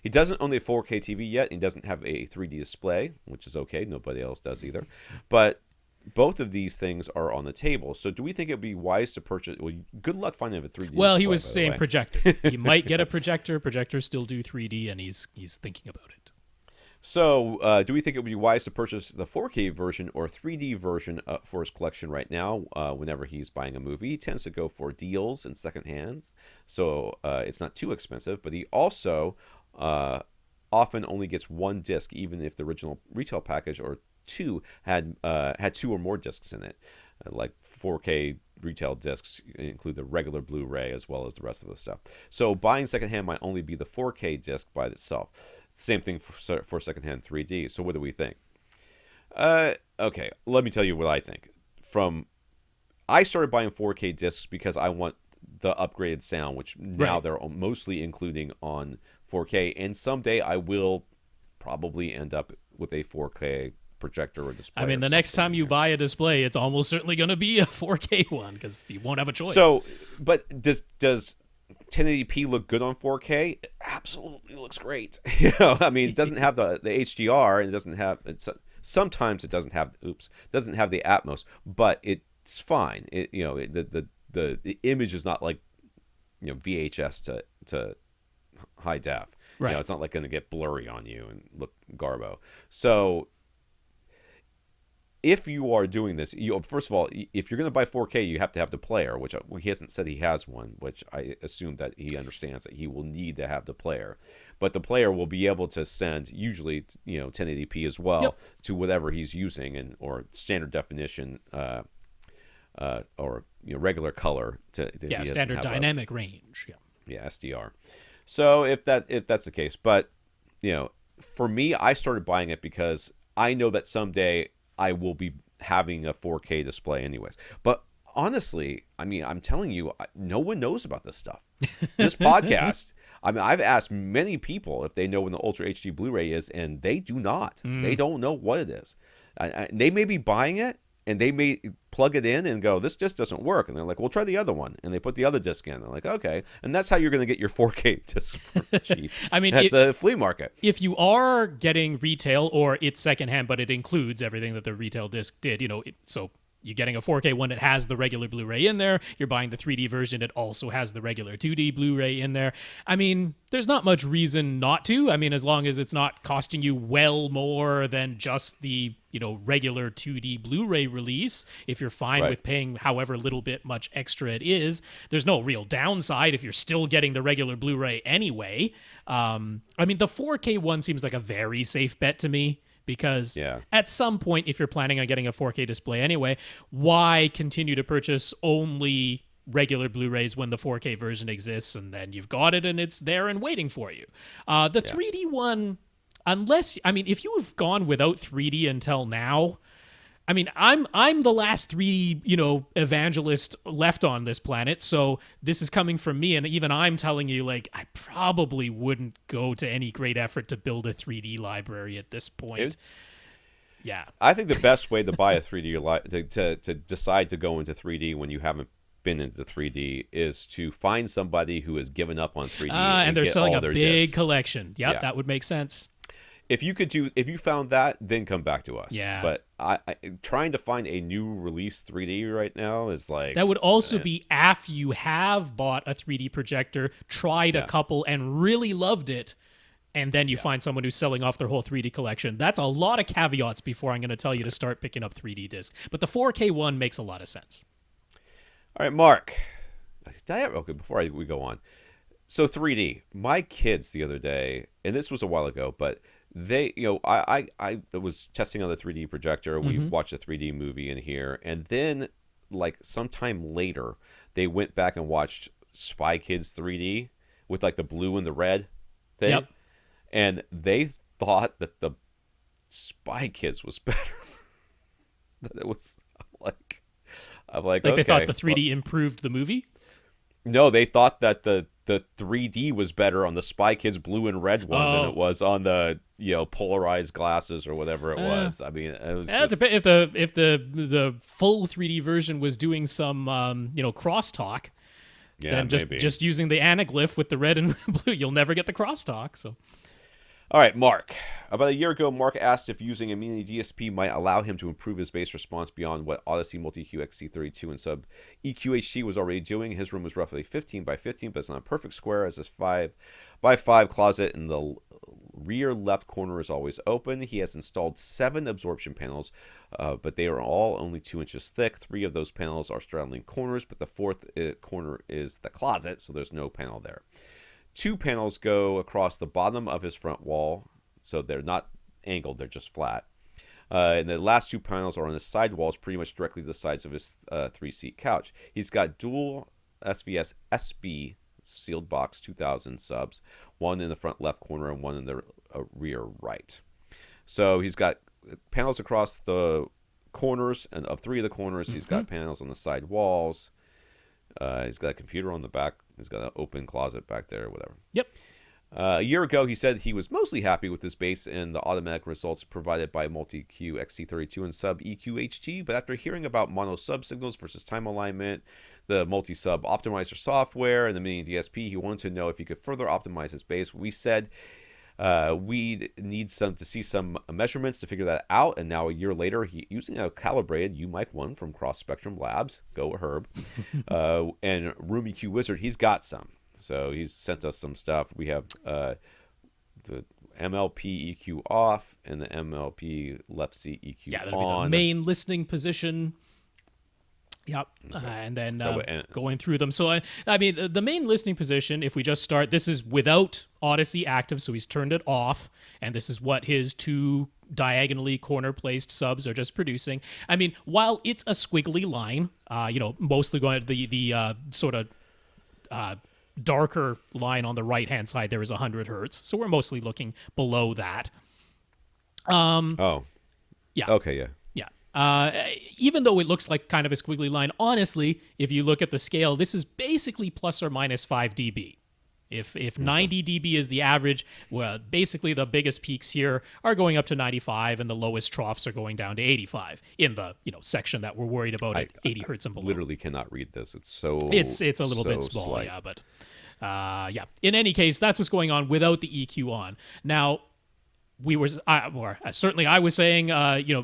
He doesn't own a 4K TV yet. And he doesn't have a 3D display, which is okay. Nobody else does either. But both of these things are on the table. So do we think it would be wise to purchase? Well, good luck finding a 3D Well, display, he was by the saying way. projector. You might get a projector. Projectors still do 3D, and he's thinking about it. So, do we think it would be wise to purchase the 4K version or 3D version for his collection right now? Whenever he's buying a movie, he tends to go for deals and second hands, so it's not too expensive. But he also often only gets one disc, even if the original retail package or two had two or more discs in it. Like 4K retail discs include the regular Blu-ray as well as the rest of the stuff. So buying secondhand might only be the 4K disc by itself. Same thing for secondhand 3D. So what do we think? Okay, let me tell you what I think. I started buying 4K discs because I want the upgraded sound, which now they're mostly including on 4K. And someday I will probably end up with a 4K projector or display. I mean, the next time you buy a display, it's almost certainly going to be a 4K one, because you won't have a choice. So, but does 1080p look good on 4K? It absolutely looks great. I mean, it doesn't have the HDR, and it doesn't have sometimes it doesn't have the Atmos, but it's fine. The image is not like VHS to high def. Right. It's not like going to get blurry on you and look garbo. So if you are doing this, first of all, if you're going to buy 4K, you have to have the player, which he hasn't said he has one, which I assume that he understands that he will need to have the player. But the player will be able to send usually 1080p as well to whatever he's using, or standard definition or regular color to standard dynamic range. Yeah, SDR. So if that's the case, but for me, I started buying it because I know that someday I will be having a 4K display anyways. But honestly, I mean, I'm telling you, no one knows about this stuff. This podcast, I mean, I've asked many people if they know when the Ultra HD Blu-ray is, and they do not. They don't know what it is. They may be buying it, and they may plug it in and go, this disc doesn't work. And they're like, well, try the other one. And they put the other disc in. They're like, okay. And that's how you're going to get your 4K disc for cheap I mean, at the flea market. If you are getting retail, or it's secondhand, but it includes everything that the retail disc did, so you're getting a 4K one that has the regular Blu-ray in there. You're buying the 3D version. It also has the regular 2D Blu-ray in there. I mean, there's not much reason not to. I mean, as long as it's not costing you well more than just the, regular 2D Blu-ray release. If you're fine with paying however little bit much extra it is, there's no real downside if you're still getting the regular Blu-ray anyway. I mean, the 4K one seems like a very safe bet to me. Because at some point, if you're planning on getting a 4K display anyway, why continue to purchase only regular Blu-rays when the 4K version exists, and then you've got it and it's there and waiting for you? The 3D one, if you've gone without 3D until now, I mean, I'm the last 3D, evangelist left on this planet, so this is coming from me, and even I'm telling you, like, I probably wouldn't go to any great effort to build a 3D library at this point. I think the best way to buy a 3D to decide to go into 3D when you haven't been into 3D is to find somebody who has given up on 3D and they're get selling all a their big discs. collection. Yep, Yeah. that would make sense. If you found that, then come back to us. Yeah. But I trying to find a new release 3D right now is like That would also be after you have bought a 3D projector, tried a couple, and really loved it, and then you find someone who's selling off their whole 3D collection. That's a lot of caveats before I'm going to tell you to start picking up 3D discs. But the 4K one makes a lot of sense. All right, Mark. Okay, before we go on. So 3D. My kids the other day, and this was a while ago, but they, I was testing on the 3D projector. We watched a 3D movie in here, and then like sometime later, they went back and watched Spy Kids 3D with like the blue and the red thing, Yep. and they thought that the Spy Kids was better. That it was like, I'm like okay, they thought the 3D improved the movie. No, they thought that the 3D was better on the Spy Kids blue and red one than it was on the polarized glasses or whatever it was. I mean, it was just... if the full 3D version was doing some crosstalk, then just using the anaglyph with the red and blue, you'll never get the crosstalk. So. All right, Mark. About a year ago, Mark asked if using a mini DSP might allow him to improve his bass response beyond what Odyssey Multi-Q XC32 and sub EQHD was already doing. His room was roughly 15 by 15, but it's not a perfect square as his 5 by 5 closet in the rear left corner is always open. He has installed 7 absorption panels, but they are all only 2 inches thick. 3 of those panels are straddling corners, but the 4th corner is the closet, so there's no panel there. 2 panels go across the bottom of his front wall, so they're not angled, they're just flat. And the last 2 panels are on his side walls, pretty much directly to the sides of his 3-seat couch. He's got dual SVS SB sealed box 2000 subs, one in the front left corner and one in the rear right. So he's got panels across the corners, and of 3 of the corners, he's got panels on the side walls. He's got a computer on the back. He's got an open closet back there, whatever. Yep. A year ago, he said he was mostly happy with his bass and the automatic results provided by Multi-Q XC32 and sub EQHD, but after hearing about mono sub signals versus time alignment, the multi-sub optimizer software, and the mini DSP, he wanted to know if he could further optimize his bass. We said we need to see some measurements to figure that out, and now a year later, using a calibrated UMIC 1 from Cross Spectrum Labs, go Herb, and Room EQ Wizard, he's got some. So he's sent us some stuff. We have the MLP EQ off and the MLP left seat EQ that'll on. be the main listening position. Yep. Okay. And then going through them. So, I mean, the main listening position, if we just start, this is without Odyssey active, so he's turned it off, and this is what his 2 diagonally corner-placed subs are just producing. I mean, while it's a squiggly line, mostly going to the sort of darker line on the right-hand side, there is 100 hertz, so we're mostly looking below that. Yeah. Okay, yeah. Even though it looks like kind of a squiggly line, honestly, if you look at the scale, this is basically plus or minus 5 dB. If 90 dB is the average, well, basically the biggest peaks here are going up to 95, and the lowest troughs are going down to 85 in the section that we're worried about at 80 hertz and below. Literally cannot read this. It's a little bit small, slight. Yeah, but in any case, that's what's going on without the EQ on. Now, I was saying,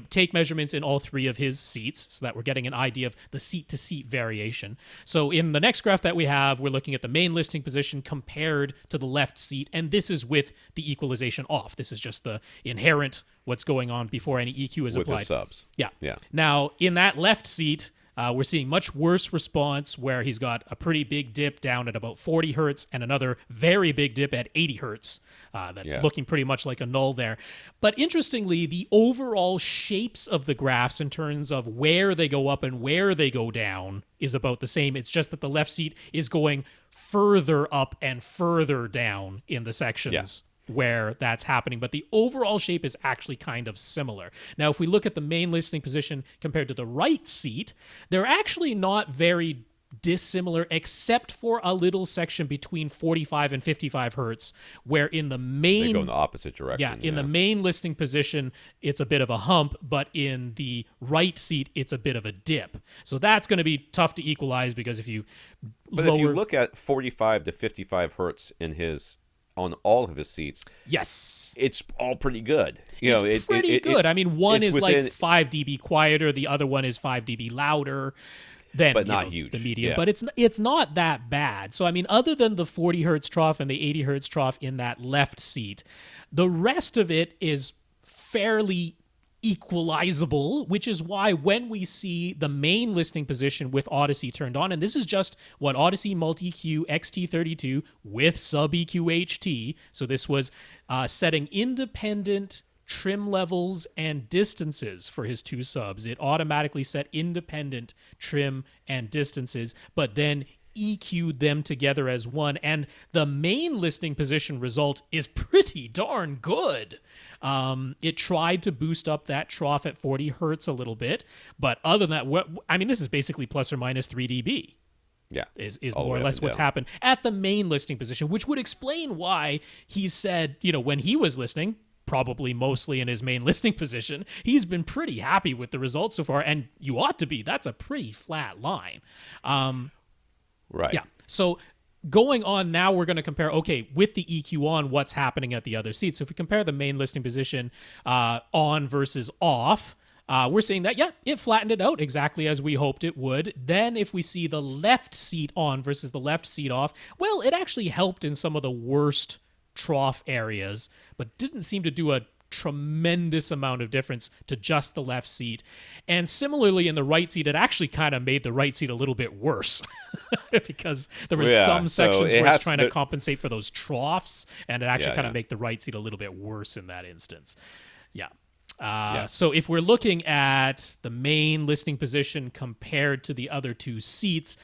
take measurements in all 3 of his seats so that we're getting an idea of the seat-to-seat variation. So in the next graph that we have, we're looking at the main listening position compared to the left seat, and this is with the equalization off. This is just the inherent what's going on before any EQ is applied. With the subs. Yeah. Yeah. Now, in that left seat, we're seeing much worse response where he's got a pretty big dip down at about 40 hertz and another very big dip at 80 hertz. That's looking pretty much like a null there. But interestingly, the overall shapes of the graphs in terms of where they go up and where they go down is about the same. It's just that the left seat is going further up and further down in the sections where that's happening, but the overall shape is actually kind of similar. Now, if we look at the main listening position compared to the right seat, they're actually not very dissimilar, except for a little section between 45 and 55 hertz, where in the main... They go in the opposite direction. Yeah, in the main listening position, it's a bit of a hump, but in the right seat, it's a bit of a dip. So that's going to be tough to equalize, because if you But if you look at 45 to 55 hertz on all of his seats, yes, it's all pretty good. It's pretty good. I mean, one is like 5 dB quieter, the other one is 5 dB louder than but not huge. The medium. Yeah. But it's not that bad. So I mean, other than the 40 hertz trough and the 80 hertz trough in that left seat, the rest of it is fairly equalizable, which is why when we see the main listening position with Odyssey turned on, and this is just what Odyssey Multi-Q XT32 with sub-EQ HT, so this was setting independent trim levels and distances for his two subs. It automatically set independent trim and distances, but then EQ'd them together as one, and the main listening position result is pretty darn good. It tried to boost up that trough at 40 hertz a little bit, but other than that, this is basically plus or minus 3 dB. Yeah, is more or less what's happened at the main listening position, which would explain why he said, when he was listening, probably mostly in his main listening position, he's been pretty happy with the results so far, and you ought to be. That's a pretty flat line. Right. Yeah. So going on now, we're going to compare, okay, with the EQ on, what's happening at the other seats. So if we compare the main listening position on versus off, we're seeing that, yeah, it flattened it out exactly as we hoped it would. Then if we see the left seat on versus the left seat off, well, it actually helped in some of the worst trough areas, but didn't seem to do a tremendous amount of difference to just the left seat. And similarly in the right seat, it actually kind of made the right seat a little bit worse because there were some sections where it's trying to compensate for those troughs, and it actually kind of make the right seat a little bit worse in that instance. So if we're looking at the main listening position compared to the other two seats,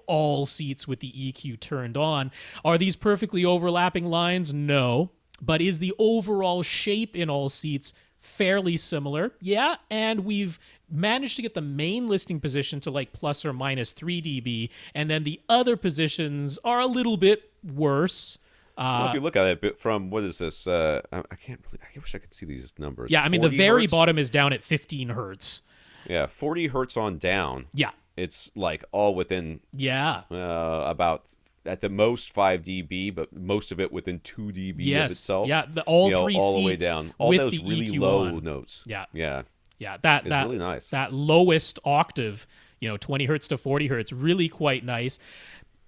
all seats with the EQ turned on, are these perfectly overlapping lines? No. But is the overall shape in all seats fairly similar? Yeah, and we've managed to get the main listening position to like plus or minus 3 dB, and then the other positions are a little bit worse. Well, if you look at it from, what is this? I wish I could see these numbers. Yeah, the very hertz? Bottom is down at 15 hertz. Yeah, 40 hertz on down. Yeah. It's like all within about at the most 5 dB, but most of it within 2 dB of itself. Yeah, all three all seats the way down. All those really EQ low on. notes. Yeah. Yeah. Yeah, it's really nice. That lowest octave, 20 hertz to 40 hertz, really quite nice.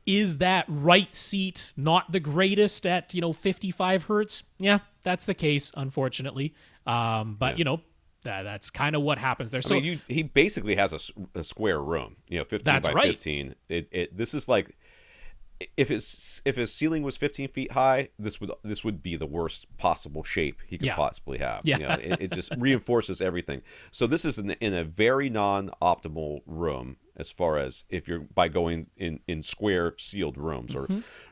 Is that right seat not the greatest at, 55 hertz? Yeah, that's the case, unfortunately. That's kind of what happens there. So he basically has a square room, 15 that's by right. 15. This is like, if his ceiling was 15 feet high, this would be the worst possible shape he could possibly have. Yeah. It just reinforces everything. So this is in a very non-optimal room as far as if you're by going in square sealed rooms or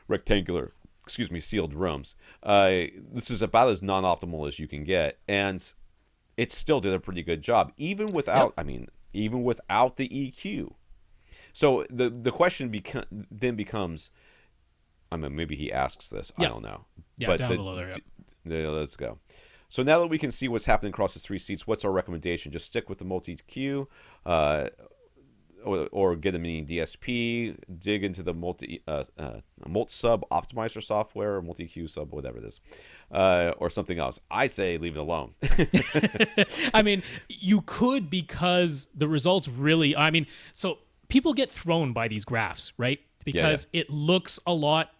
rectangular, sealed rooms. This is about as non-optimal as you can get, and it still did a pretty good job, even without even without the EQ. So the question then becomes, maybe he asks this. I don't know. Yeah, but down below there. Let's go. So now that we can see what's happening across the three seats, what's our recommendation? Just stick with the multi-Q, or get a mini DSP, dig into the multi-sub optimizer software, or multi-Q sub, whatever it is, or something else. I say leave it alone. You could, because the results really, so people get thrown by these graphs, right? Because it looks a lot,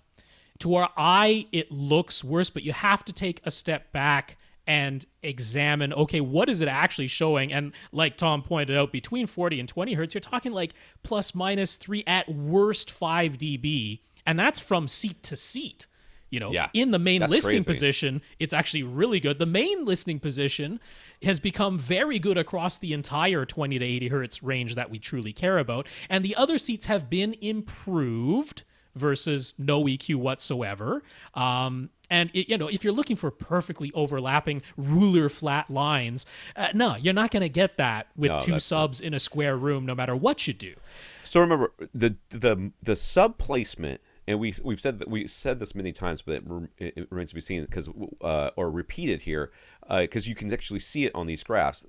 to our eye, it looks worse, but you have to take a step back and examine, okay, what is it actually showing? And like Tom pointed out, between 40 and 20 hertz, you're talking like plus minus 3, at worst 5 dB, and that's from seat to seat. In the main listening position, it's actually really good. The main listening position has become very good across the entire 20 to 80 hertz range that we truly care about. And the other seats have been improved versus no EQ whatsoever. And if you're looking for perfectly overlapping ruler flat lines, no, you're not going to get that with two subs in a square room, no matter what you do. So remember the sub placement, and we said this many times, but it remains to be seen because or repeated here because you can actually see it on these graphs.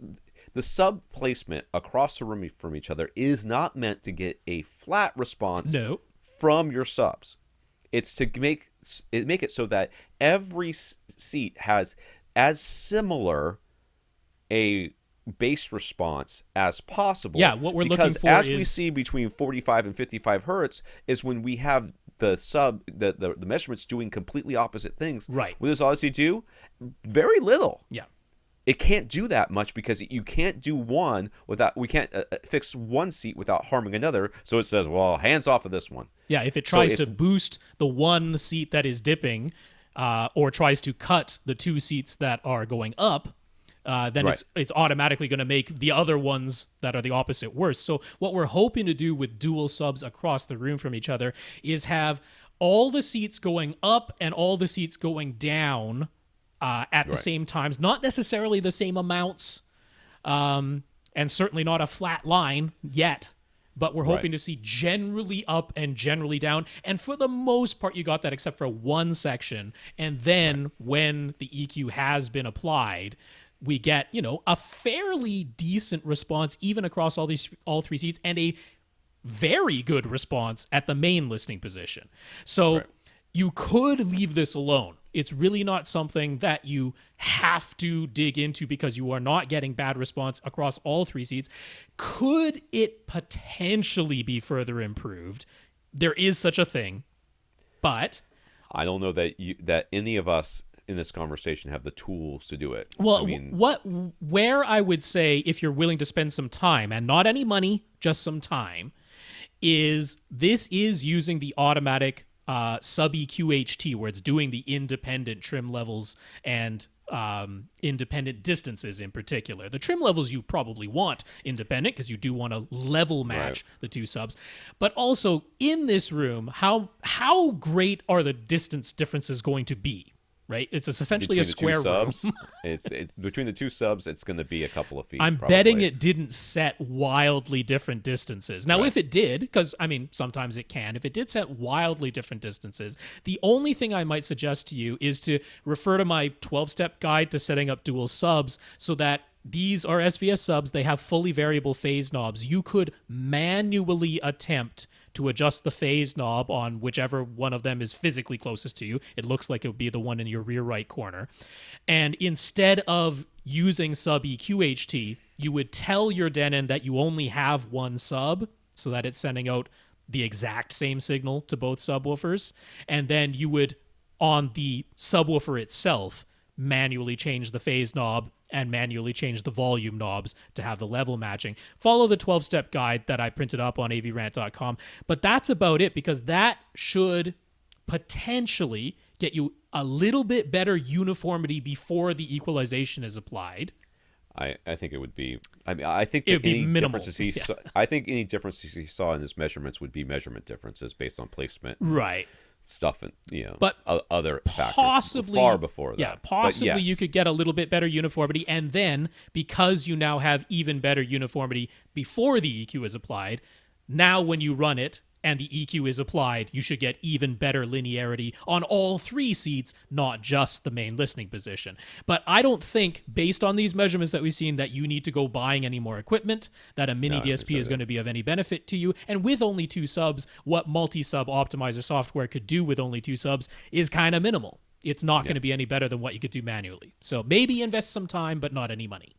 The sub placement across the room from each other is not meant to get a flat response from your subs. It's to make it so that every seat has as similar a bass response as possible. Yeah, what we're looking for because as we see between 45 and 55 hertz is when we have the measurements doing completely opposite things. Right. What does Odyssey do? Very little. Yeah. It can't do that much because you can't do one without, we can't fix one seat without harming another. So it says, well, hands off of this one. Yeah, if it tries to boost the one seat that is dipping or tries to cut the two seats that are going up, then it's automatically going to make the other ones that are the opposite worse. So what we're hoping to do with dual subs across the room from each other is have all the seats going up and all the seats going down at the same times, not necessarily the same amounts, and certainly not a flat line yet, but we're hoping to see generally up and generally down. And for the most part, you got that except for one section. And then when the EQ has been applied, we get, a fairly decent response even across all three seats, and a very good response at the main listening position. So you could leave this alone. It's really not something that you have to dig into because you are not getting bad response across all three seats. Could it potentially be further improved? There is such a thing, but I don't know that any of us in this conversation have the tools to do it. Well, where I would say, if you're willing to spend some time, and not any money, just some time, is using the automatic sub EQHT, where it's doing the independent trim levels and independent distances in particular. The trim levels you probably want independent because you do want to level match the two subs. But also in this room, how great are the distance differences going to be? Right, it's essentially between a square room. it's between the two subs. It's going to be a couple of feet. I'm betting it didn't set wildly different distances. Now, if it did, because sometimes it can. If it did set wildly different distances, the only thing I might suggest to you is to refer to my 12-step guide to setting up dual subs, so that these are SVS subs. They have fully variable phase knobs. You could manually attempt to adjust the phase knob on whichever one of them is physically closest to you. It looks like it would be the one in your rear right corner. And instead of using sub EQHT, you would tell your Denon that you only have one sub, so that it's sending out the exact same signal to both subwoofers. And then you would, on the subwoofer itself, manually change the phase knob and manually change the volume knobs to have the level matching. Follow the 12-step guide that I printed up on avrant.com. But that's about it, because that should potentially get you a little bit better uniformity before the equalization is applied. I think it would be. I think it would be minimal. I think any differences he saw in his measurements would be measurement differences based on placement. Right. Stuff and but other factors possibly far before that. Yeah, possibly you could get a little bit better uniformity, and then because you now have even better uniformity before the EQ is applied, now when you run it and the EQ is applied, you should get even better linearity on all three seats, not just the main listening position. But I don't think, based on these measurements that we've seen, that you need to go buying any more equipment, that a mini DSP is going to be of any benefit to you. And with only two subs, what multi-sub optimizer software could do with only two subs is kind of minimal. It's not going to be any better than what you could do manually. So maybe invest some time, but not any money.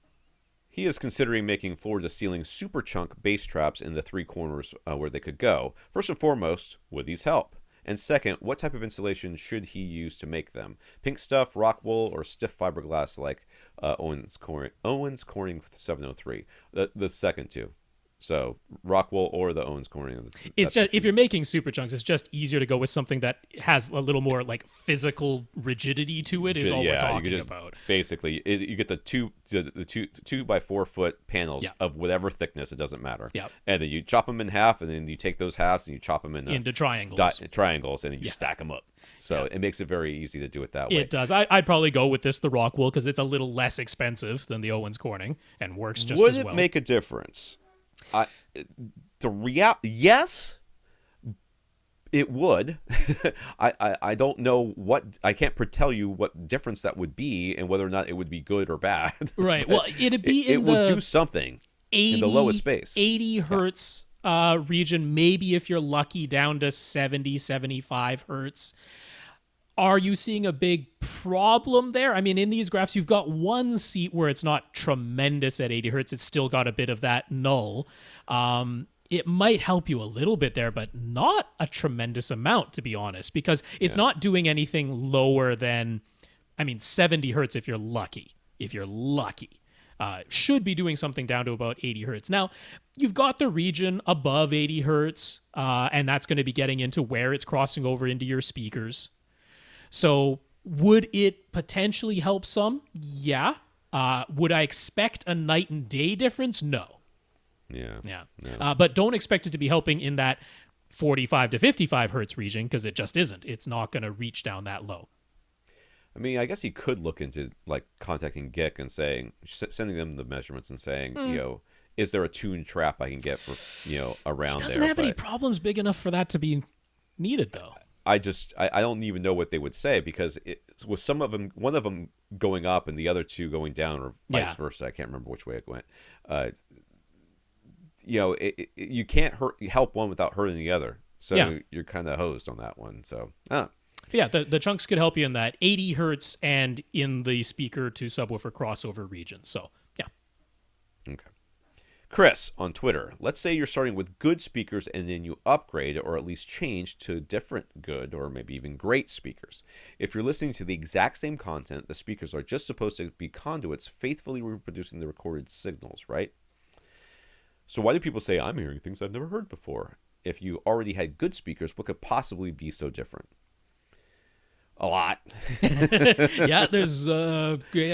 He is considering making floor-to-ceiling super chunk bass traps in the three corners where they could go. First and foremost, would these help? And second, what type of insulation should he use to make them? Pink stuff, rock wool, or stiff fiberglass like Owens Corning 703? The second two. So Rockwell or the Owens Corning. It's just, if you're making super chunks, it's just easier to go with something that has a little more like physical rigidity to it. Is all we're talking about. Basically, you get the two by 4 foot panels of whatever thickness. It doesn't matter. Yeah. And then you chop them in half, and then you take those halves and you chop them into triangles, and then you stack them up. So it makes it very easy to do it that way. It does. I'd probably go with the Rockwell because it's a little less expensive than the Owens Corning and works just as well. Would it make a difference? Yes, it would. I don't know I can't tell you what difference that would be and whether or not it would be good or bad. Right. Well, it'd be it would do something 80, in the lowest space. 80 hertz region, maybe if you're lucky down to 70, 75 hertz. Are you seeing a big problem there? I mean, in these graphs, you've got one seat where it's not tremendous at 80 hertz. It's still got a bit of that null. It might help you a little bit there, but not a tremendous amount, to be honest, because it's not doing anything lower than, 70 hertz if you're lucky. Should be doing something down to about 80 hertz. Now, you've got the region above 80 hertz, and that's going to be getting into where it's crossing over into your speakers. So would it potentially help some? Yeah. Would I expect a night and day difference? No. Yeah. But don't expect it to be helping in that 45 to 55 hertz region because it just isn't. It's not going to reach down that low. I mean, I guess he could look into like contacting GIC and sending them the measurements and saying, is there a tune trap I can get for, around there? It doesn't have any problems big enough for that to be needed, though. I don't even know what they would say because with some of them, one of them going up and the other two going down, or vice versa. I can't remember which way it went. You can't help one without hurting the other. So you're kind of hosed on that one. So yeah, the chunks could help you in that 80 hertz and in the speaker to subwoofer crossover region. So yeah. Okay. Chris on Twitter, let's say you're starting with good speakers and then you upgrade or at least change to different good or maybe even great speakers. If you're listening to the exact same content, the speakers are just supposed to be conduits faithfully reproducing the recorded signals, right? So why do people say, I'm hearing things I've never heard before? If you already had good speakers, what could possibly be so different? A lot. Yeah, there's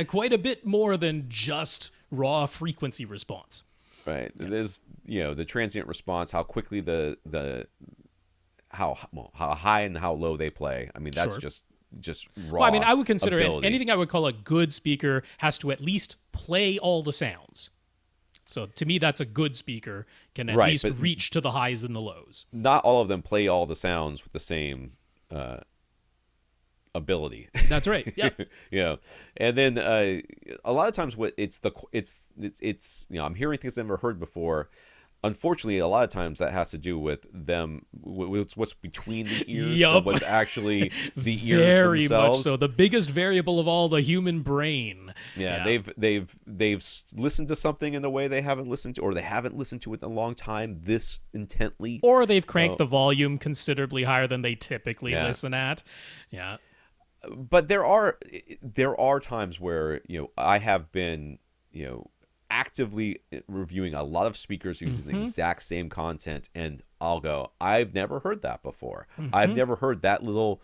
quite a bit more than just raw frequency response. Right. Yeah. There's, the transient response, how quickly how high and how low they play. I mean, that's just raw. Well, I would consider anything I would call a good speaker has to at least play all the sounds. So to me, that's a good speaker, can at least reach to the highs and the lows. Not all of them play all the sounds with the same ability. That's right. Yeah. And then a lot of times I'm hearing things I've never heard before. Unfortunately, a lot of times that has to do with them, what's between the ears and what's actually the ears Very themselves. Much so. The biggest variable of all, the human brain. Yeah. They've listened to something in the way they haven't listened to, or they haven't listened to it in a long time this intently. Or they've cranked the volume considerably higher than they typically listen at. Yeah. But there are times where, I have been, actively reviewing a lot of speakers using the exact same content, and I'll go, I've never heard that before. I've never heard that little,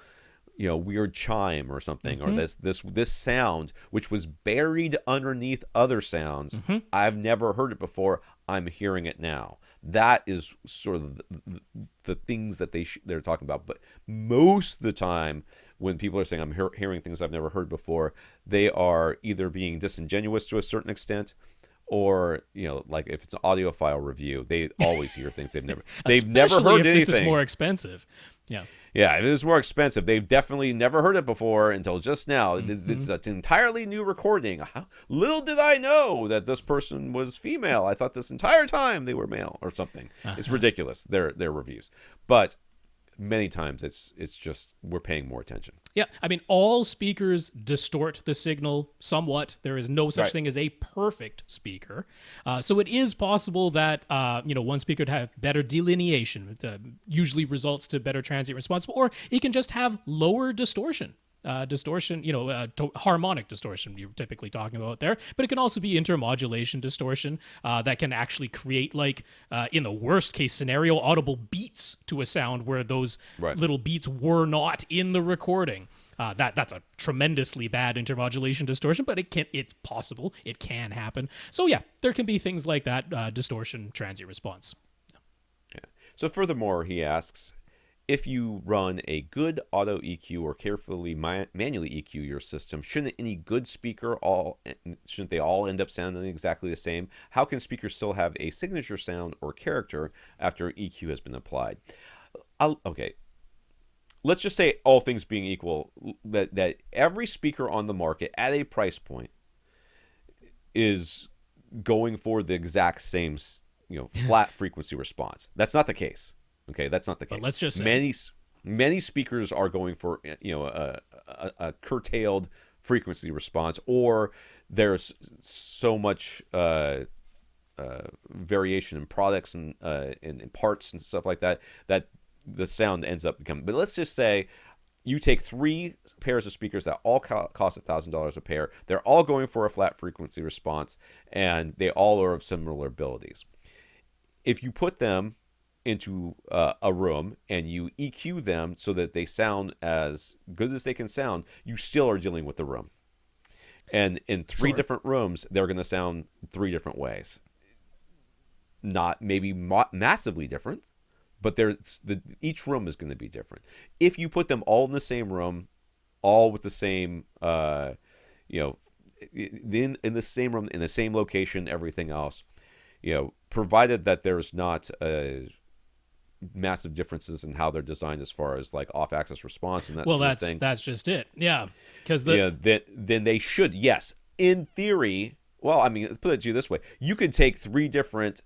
weird chime or something, or this sound which was buried underneath other sounds. I've never heard it before. I'm hearing it now. That is sort of the things that they're talking about. But most of the time, when people are saying I'm hearing things I've never heard before, they are either being disingenuous to a certain extent, or like if it's an audiophile review, they always hear things they've never heard anything. This is more expensive. Yeah, if it is more expensive, they've definitely never heard it before until just now. It's an entirely new recording. Little did I know that this person was female. I thought this entire time they were male or something. It's ridiculous, their reviews. But many times it's just we're paying more attention. Yeah, all speakers distort the signal somewhat. There is no such thing as a perfect speaker. So it is possible that one speaker to have better delineation, usually results to better transient response, or it can just have lower distortion. distortion, harmonic distortion you're typically talking about there, but it can also be intermodulation distortion that can actually create, like, in the worst case scenario, audible beats to a sound where those little beats were not in the recording. That's a tremendously bad intermodulation distortion, but it's possible. It can happen. So yeah, there can be things like that, distortion, transient response. Yeah. So furthermore, he asks, if you run a good auto EQ or carefully manually EQ your system, shouldn't any good speaker shouldn't they all end up sounding exactly the same? How can speakers still have a signature sound or character after EQ has been applied? Okay. Let's just say, all things being equal, that every speaker on the market at a price point is going for the exact same, flat frequency response. That's not the case. Okay, that's not the case. But let's just say many speakers are going for a curtailed frequency response, or there's so much variation in products and in parts and stuff like that the sound ends up becoming. But let's just say you take 3 pairs of speakers that all cost $1,000 a pair. They're all going for a flat frequency response, and they all are of similar abilities. If you put them into a room and you EQ them so that they sound as good as they can sound, you still are dealing with the room. And in 3 different rooms, they're going to sound 3 different ways. Not maybe massively different, but each room is going to be different. If you put them all in the same room, all with the same, in the same room, in the same location, everything else, provided that there's not massive differences in how they're designed as far as like off-axis response and that sort of thing. That's just it. Yeah, because then they should, yes, in theory. Well, I mean, let's put it to you this way: you could take 3 different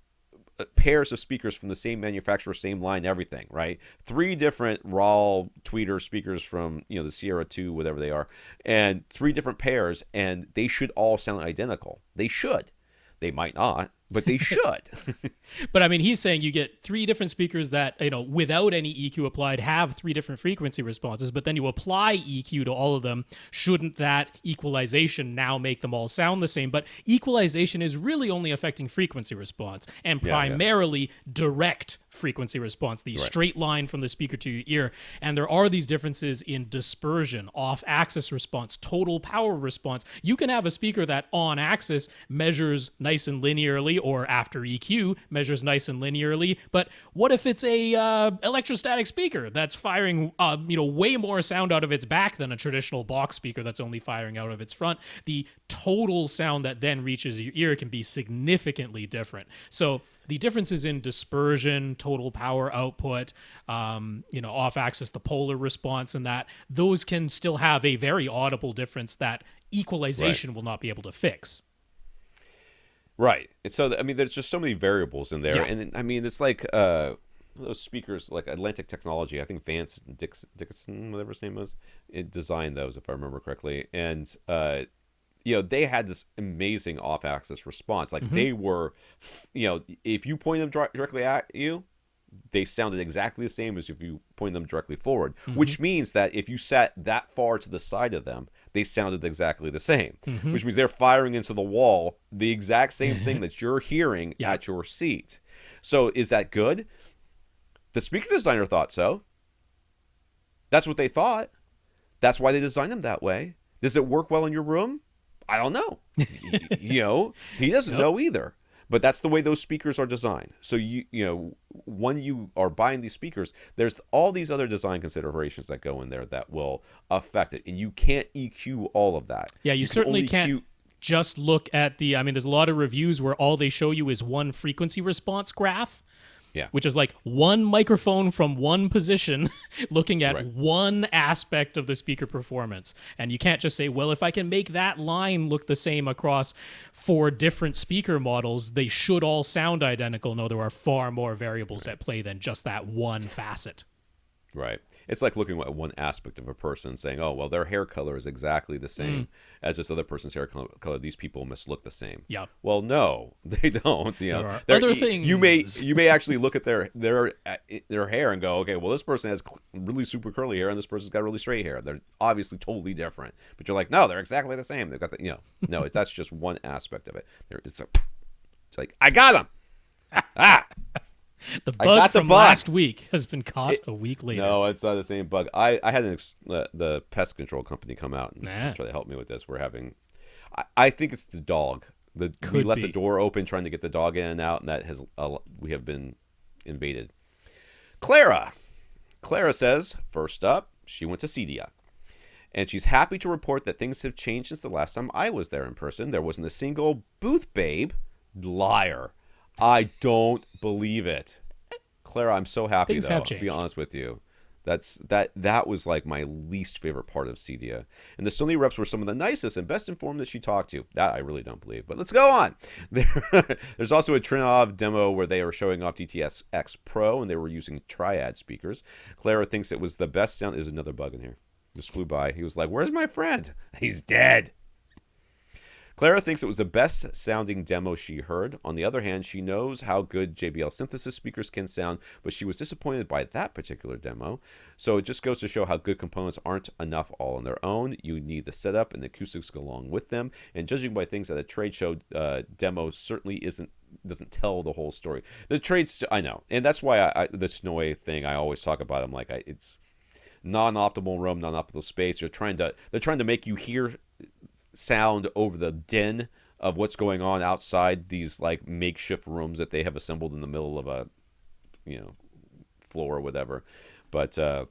pairs of speakers from the same manufacturer, same line, everything, right? 3 different raw tweeter speakers from the Sierra 2, whatever they are, and 3 different pairs, and they should all sound identical. They should. They might not, but they should. But I mean, he's saying you get 3 different speakers that, without any EQ applied, have 3 different frequency responses, but then you apply EQ to all of them. Shouldn't that equalization now make them all sound the same? But equalization is really only affecting frequency response, and primarily direct frequency response, the straight line from the speaker to your ear. And there are these differences in dispersion, off-axis response, total power response. You can have a speaker that on axis measures nice and linearly, or after EQ measures nice and linearly. But what if it's a electrostatic speaker that's firing way more sound out of its back than a traditional box speaker that's only firing out of its front? The total sound that then reaches your ear can be significantly different. So the differences in dispersion, total power output, off-axis, the polar response, and those can still have a very audible difference that equalization will not be able to fix. Right. And so, I mean, there's just so many variables in there. Yeah. And I mean, it's like those speakers, like Atlantic Technology, I think Vance Dickinson, whatever his name was, it designed those, if I remember correctly. And, they had this amazing off-axis response. Like they were, if you point them directly at you, they sounded exactly the same as if you point them directly forward, which means that if you sat that far to the side of them, they sounded exactly the same, which means they're firing into the wall the exact same thing that you're hearing at your seat. So is that good? The speaker designer thought so. That's what they thought. That's why they designed them that way. Does it work well in your room? I don't know. He doesn't know either. But that's the way those speakers are designed. So when you are buying these speakers, there's all these other design considerations that go in there that will affect it, and you can't EQ all of that. Yeah, you certainly can't just look at there's a lot of reviews where all they show you is one frequency response graph. Yeah. Which is like one microphone from one position looking at one aspect of the speaker performance. And you can't just say, well, if I can make that line look the same across 4 different speaker models, they should all sound identical. No, there are far more variables at play than just that one facet. Right. It's like looking at one aspect of a person and saying, oh, well, their hair color is exactly the same as this other person's hair color. These people must look the same. Yeah. Well, no, they don't. You know, There are other things. You may actually look at their hair and go, okay, well, this person has really super curly hair and this person's got really straight hair. They're obviously totally different. But you're like, no, they're exactly the same. They've got the, no, that's just one aspect of it. It's like, I got them. The bug from last week has been caught a week later. No, it's not the same bug. I had the pest control company come out and try to help me with this. We're having, I think it's the dog. We left the door open trying to get the dog in and out, and we have been invaded. Clara says, first up, she went to CEDIA. And she's happy to report that things have changed since the last time I was there in person. There wasn't a single booth babe. Liar. I don't believe it. Clara, I'm so happy Things though, have to changed. be honest with you. That was like my least favorite part of CEDIA. And the Sony reps were some of the nicest and best informed that she talked to. That I really don't believe. But let's go on. There's also a Trinov demo where they were showing off DTS X Pro and they were using triad speakers. Clara thinks it was the best sound. There's another bug in here. Just flew by. He was like, "Where's my friend? He's dead." Clara thinks it was the best sounding demo she heard. On the other hand, she knows how good JBL synthesis speakers can sound, but she was disappointed by that particular demo. So it just goes to show how good components aren't enough all on their own. You need the setup and the acoustics go along with them. And judging by things at a trade show demo certainly doesn't tell the whole story. The trades, I know. And that's why the Snoy thing, I always talk about. I'm like, it's non-optimal room, non-optimal space. They're trying to make you hear sound over the din of what's going on outside these like makeshift rooms that they have assembled in the middle of a floor or whatever. But so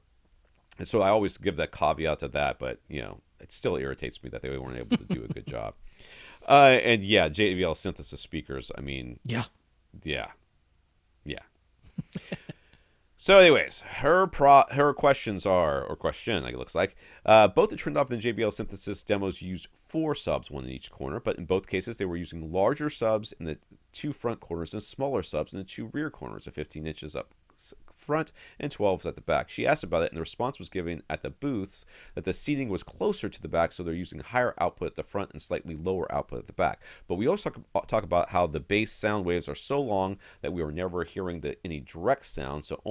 I always give that caveat to that, but it still irritates me that they weren't able to do a good job. And yeah, JBL synthesis speakers, I mean, yeah. So anyways, her questions are, or question, like it looks like, both the Trinov and JBL synthesis demos used 4 subs, one in each corner, but in both cases they were using larger subs in the 2 front corners and smaller subs in the 2 rear corners, of 15 inches up front and 12 at the back. She asked about it, and the response was given at the booths that the seating was closer to the back, so they're using higher output at the front and slightly lower output at the back. But we also talk about how the bass sound waves are so long that we were never hearing any direct sound, so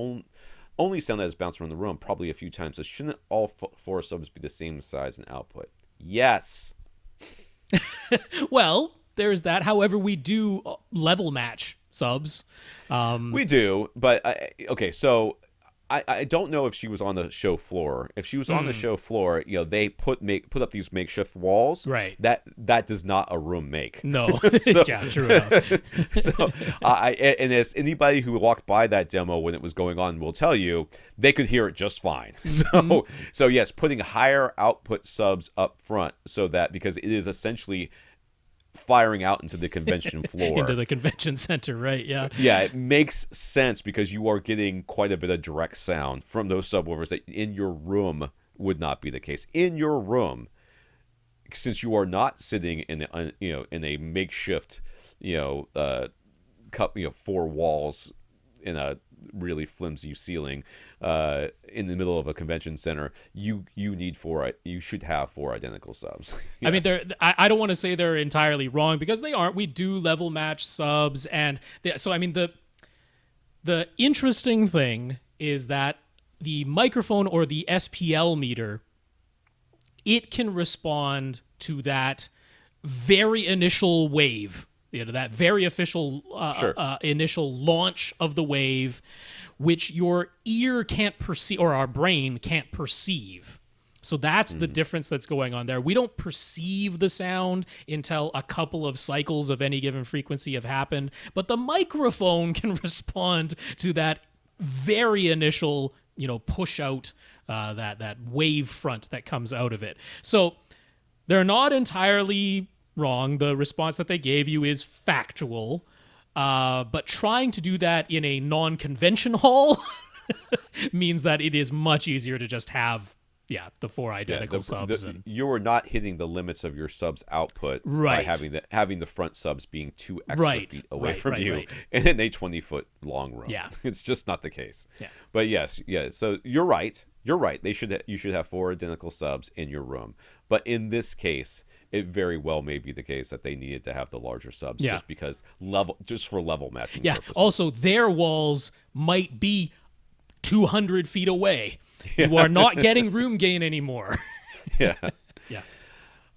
only sound that is bounced around the room probably a few times. So shouldn't all 4 subs be the same size and output? Yes. Well, there's that. However, we do level match subs. We do, but okay, so I don't know if she was on the show floor. If she was on the show floor, they put up these makeshift walls. Right. That does not a room make. No. Yeah, true enough. So and as anybody who walked by that demo when it was going on will tell you, they could hear it just fine. So yes, putting higher output subs up front because it is essentially firing out into the convention floor. Into the convention center, right? Yeah. Yeah, it makes sense because you are getting quite a bit of direct sound from those subwoofers that in your room would not be the case. In your room, since you are not sitting in a makeshift 4 walls in a really flimsy ceiling in the middle of a convention center, you should have 4 identical subs. Yes. I mean, I don't want to say they're entirely wrong because they aren't. We do level match subs, and so I mean the interesting thing is that the microphone or the SPL meter, it can respond to that very initial wave. That very official initial launch of the wave, which your ear can't perceive or our brain can't perceive. So that's the difference that's going on there. We don't perceive the sound until a couple of cycles of any given frequency have happened, but the microphone can respond to that very initial, push out, that wave front that comes out of it. So they're not entirely wrong. The response that they gave you is factual, but trying to do that in a non-convention hall means that it is much easier to just have the four identical subs. And you are not hitting the limits of your subs output Right. by having the front subs being 2 extra feet away from you right. in an 20-foot long room. Yeah. It's just not the case. Yeah. But yes, yeah. So you're right. You're right. You should have 4 identical subs in your room. But in this case, it very well may be the case that they needed to have the larger subs just for level matching purposes. Also, their walls might be 200 feet away. You are not getting room gain anymore. Yeah. Yeah.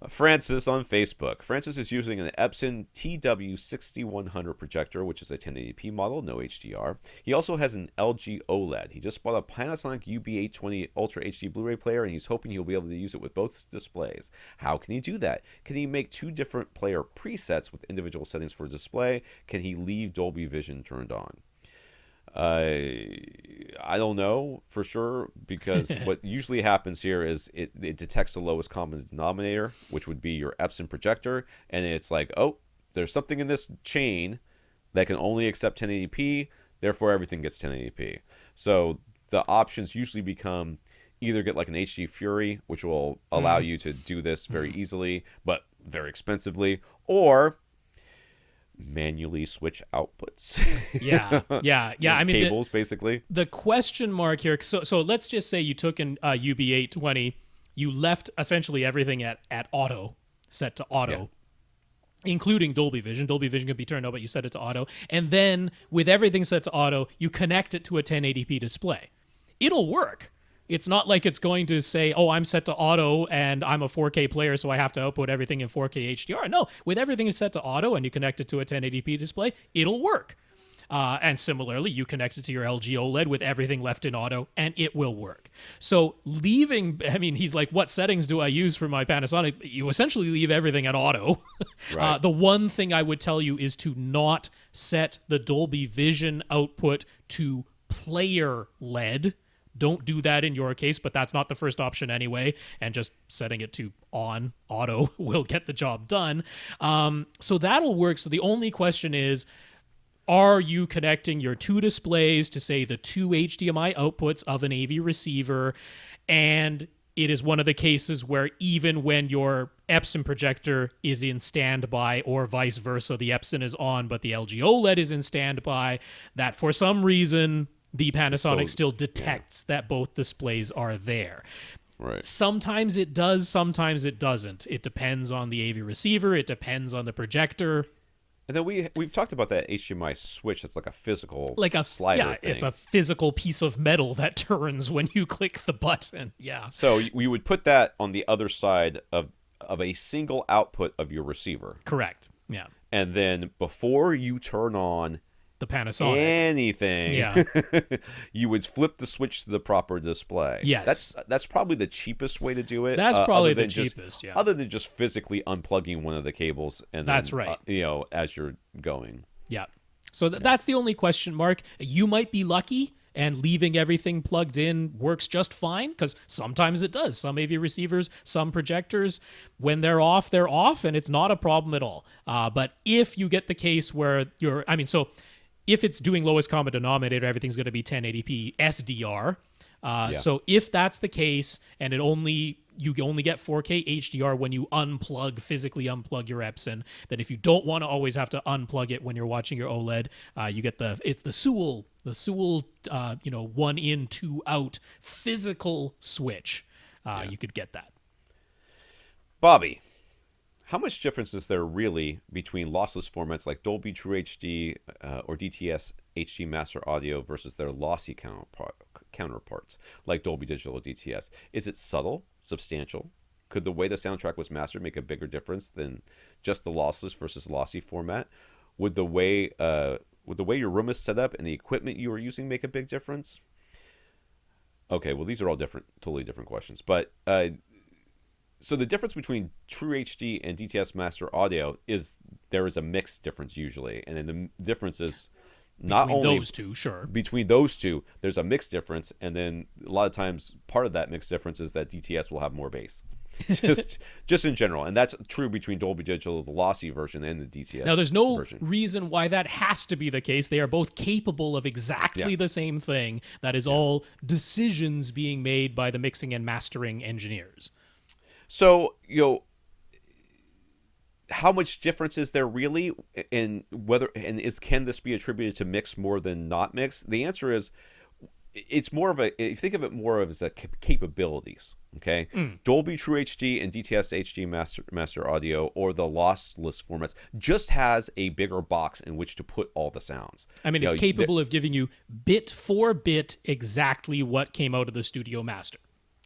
Francis on Facebook. Francis is using an Epson TW6100 projector, which is a 1080p model, no HDR. He also has an LG OLED. He just bought a Panasonic UB820 Ultra HD Blu-ray player, and he's hoping he'll be able to use it with both displays. How can he do that? Can he make 2 different player presets with individual settings for display? Can he leave Dolby Vision turned on? I don't know for sure, because what usually happens here is it detects the lowest common denominator, which would be your Epson projector, and it's like, oh, there's something in this chain that can only accept 1080p, therefore everything gets 1080p. So the options usually become either get like an HD Fury, which will allow you to do this very easily, but very expensively, or manually switch outputs. Yeah. I mean, cables, basically. The question mark here. So let's just say you took an UB820, you left essentially everything at auto, set to auto, including Dolby Vision. Dolby Vision can be turned on, but you set it to auto, and then with everything set to auto, you connect it to a 1080p display. It'll work. It's not like it's going to say, oh, I'm set to auto and I'm a 4K player, so I have to output everything in 4K HDR. No, with everything set to auto and you connect it to a 1080p display, it'll work. And similarly, you connect it to your LG OLED with everything left in auto, and it will work. So he's like, what settings do I use for my Panasonic? You essentially leave everything at auto. Right. The one thing I would tell you is to not set the Dolby Vision output to player LED. Don't do that in your case, but that's not the first option anyway, and just setting it to on auto will get the job done. So that'll work. So the only question is, are you connecting your 2 displays to, say, the 2 HDMI outputs of an AV receiver? And it is one of the cases where even when your Epson projector is in standby, or vice versa, the Epson is on, but the LG OLED is in standby, that for some reason the Panasonic still detects that both displays are there. Right. Sometimes it does, sometimes it doesn't. It depends on the AV receiver. It depends on the projector. And then we've talked about that HDMI switch that's like a physical slider thing. It's a physical piece of metal that turns when you click the button. Yeah. So we would put that on the other side of a single output of your receiver. Correct. Yeah. And then before you turn on the Panasonic anything, you would flip the switch to the proper display. Yes. That's probably the cheapest way to do it. That's probably the cheapest, other than just physically unplugging one of the cables and that's then, right. As you're going. Yeah. So that's the only question mark. You might be lucky and leaving everything plugged in works just fine, because sometimes it does. Some AV receivers, some projectors, when they're off, and it's not a problem at all. But if you get the case where if it's doing lowest common denominator, everything's going to be 1080p SDR. So if that's the case, and you only get 4K HDR when you physically unplug your Epson, then if you don't want to always have to unplug it when you're watching your OLED, you get the Sewell 1 in 2 out physical switch. You could get that. Bobby, how much difference is there really between lossless formats like Dolby True HD or DTS HD Master Audio versus their lossy counterparts like Dolby Digital DTS? Is it subtle, substantial? Could the way the soundtrack was mastered make a bigger difference than just the lossless versus lossy format? Would the way your room is set up and the equipment you are using make a big difference? Okay, well, these are all totally different questions. But so the difference between True HD and DTS Master Audio is there is a mixed difference usually, and then the difference is not Between only those two, sure. between those two, there's a mix difference, and then a lot of times part of that mix difference is that DTS will have more bass. just in general, and that's true between Dolby Digital, the lossy version, and the DTS. Now, there's no version. reason why that has to be the case. They are both capable of exactly the same thing. That is all decisions being made by the mixing and mastering engineers. So, how much difference is there really in can this be attributed to mix more than not mix? The answer is it's more of a, if you think of it more of as a capabilities. Okay, Dolby True HD and DTS HD master audio, or the lossless formats, just has a bigger box in which to put all the sounds. I mean, it's capable of giving you bit for bit exactly what came out of the studio master.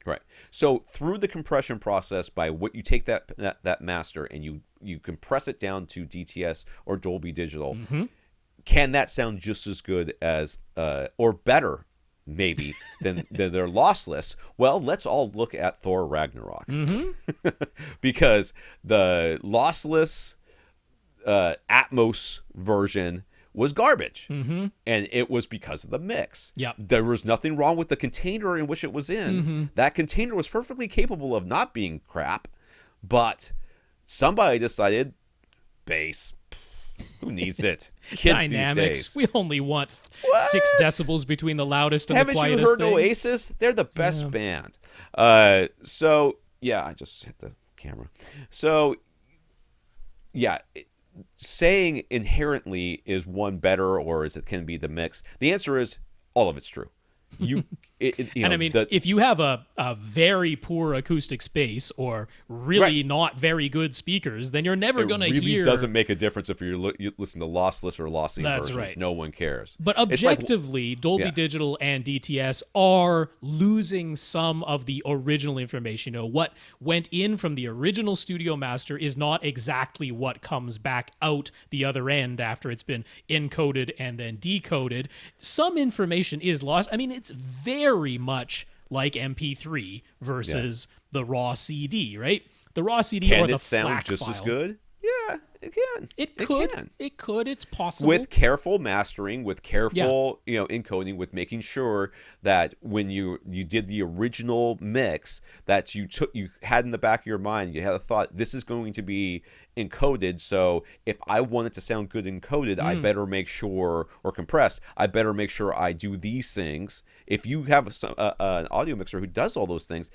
Right. So through the compression process, by what you take that master and you compress it down to DTS or Dolby Digital, can that sound just as good as or better? Maybe than they're lossless. Well, let's all look at Thor Ragnarok, because the lossless Atmos version was garbage, and it was because of the mix. Yeah, there was nothing wrong with the container in which it was in. That container was perfectly capable of not being crap, but somebody decided bass. Who needs it? Kids Dynamics. these days. We only want 6 decibels between the loudest and Haven't the quietest you heard thing. Oasis? They're the best band. So, yeah, I just hit the camera. So, yeah, saying inherently is one better or is it can be the mix? The answer is all of it's true. I mean, if you have a very poor acoustic space or really not very good speakers, then you're never going to hear. It really doesn't make a difference if you listen to lossless or lossy versions. Right. No one cares. But objectively, Dolby Digital and DTS are losing some of the original information. What went in from the original studio master is not exactly what comes back out the other end after it's been encoded and then decoded. Some information is lost. I mean, it's very much like MP3 versus the raw CD, right? The raw CD can or the it sound FLAC just file. as good? Yeah, it can. It could. It's possible. With careful mastering, with careful, encoding, with making sure that when you did the original mix, that you had in the back of your mind, you had a thought, this is going to be encoded, so if I want it to sound good encoded, I better make sure, or compressed, I better make sure I do these things. If you have an audio mixer who does all those things,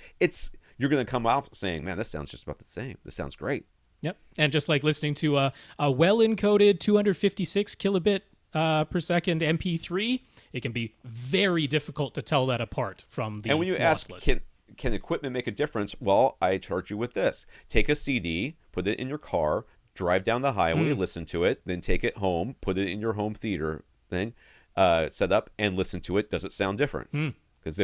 you're going to come out saying, man, this sounds just about the same. This sounds great. Yep. And just like listening to a well-encoded 256 kilobit per second MP3, it can be very difficult to tell that apart from the And when you lossless. ask, can equipment make a difference? Well, I charge you with this. Take a CD, put it in your car, drive down the highway, listen to it, then take it home, put it in your home theater thing, set up, and listen to it. Does it sound different? Because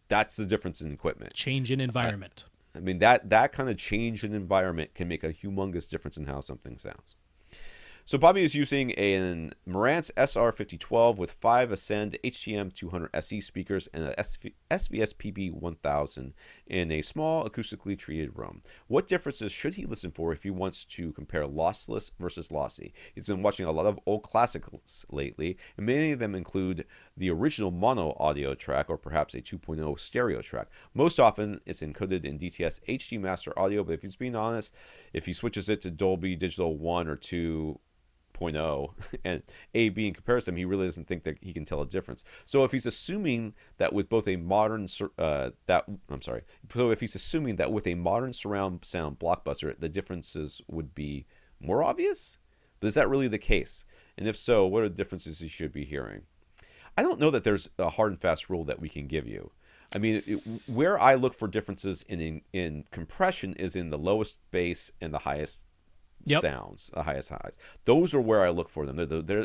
that's the difference in equipment. Change in environment. I mean, that kind of change in environment can make a humongous difference in how something sounds. So Bobby is using a Marantz SR5012 with 5 Ascend HTM 200 SE speakers and a SVS PB1000 in a small acoustically treated room. What differences should he listen for if he wants to compare lossless versus lossy? He's been watching a lot of old classics lately, and many of them include the original mono audio track or perhaps a 2.0 stereo track. Most often it's encoded in DTS HD master audio, but if he's being honest, if he switches it to Dolby Digital 1 or 2.0 and A/B in comparison, he really doesn't think that he can tell a difference. So if he's assuming that with both a modern so if he's assuming that with a modern surround sound blockbuster, the differences would be more obvious, but is that really the case? And if so, what are the differences he should be hearing? I don't know that there's a hard and fast rule that we can give you. I mean, where I look for differences in compression is in the lowest bass and the highest sounds, the highest highs. Those are where I look for them.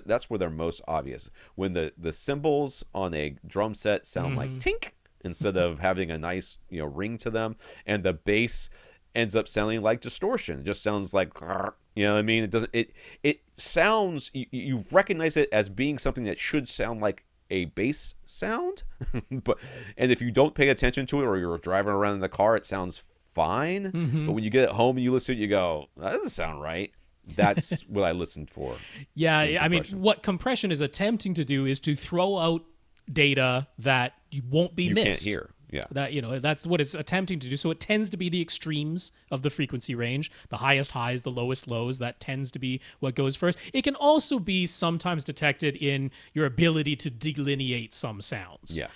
That's where they're most obvious. When the cymbals on a drum set sound like tink instead of having a nice ring to them, and the bass ends up sounding like distortion. It just sounds like, you know what I mean? It doesn't. It sounds. You recognize it as being something that should sound like a bass sound, and if you don't pay attention to it or you're driving around in the car, it sounds fine. But when you get it home and you listen to it, you go, that doesn't sound right. That's what I listened for. Yeah, in I mean, compression. what compression is attempting to do is to throw out data that you won't be You missed. can't hear. Yeah. That that's what it's attempting to do. So it tends to be the extremes of the frequency range, the highest highs, the lowest lows. That tends to be what goes first. It can also be sometimes detected in your ability to delineate some sounds. Yeah.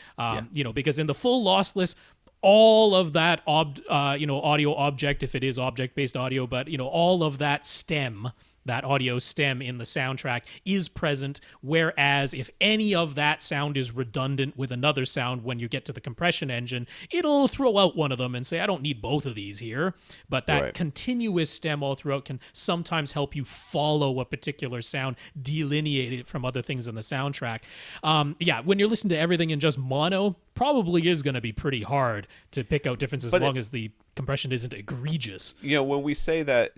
Because in the full lossless, all of that audio object, if it is object-based audio, but all of that stem, that audio stem in the soundtrack is present, whereas if any of that sound is redundant with another sound, when you get to the compression engine, it'll throw out one of them and say, I don't need both of these here. But that Right. continuous stem all throughout can sometimes help you follow a particular sound, delineate it from other things in the soundtrack. When you're listening to everything in just mono, probably is going to be pretty hard to pick out differences as long as the compression isn't egregious. When we say that,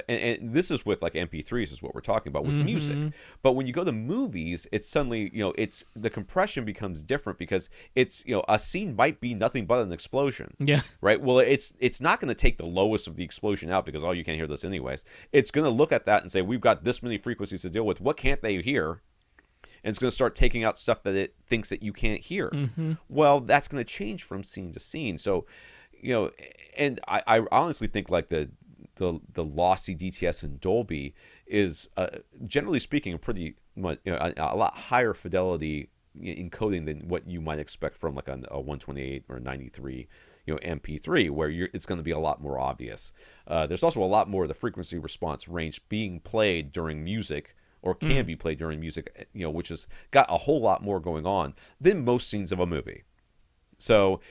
and this is with like MP3s is what we're talking about with music. But when you go to movies, it's suddenly, it's the compression becomes different because it's, a scene might be nothing but an explosion. Yeah. Right. Well, it's not going to take the lowest of the explosion out because, you can't hear this anyways. It's going to look at that and say, we've got this many frequencies to deal with. What can't they hear? And it's going to start taking out stuff that it thinks that you can't hear. Well, that's going to change from scene to scene. So, and I honestly think like the lossy DTS and Dolby is, generally speaking, a pretty much, a lot higher fidelity encoding than what you might expect from like a 128 or 93 MP3, where it's going to be a lot more obvious. There's also a lot more of the frequency response range being played during music, or can be played during music, which has got a whole lot more going on than most scenes of a movie. So,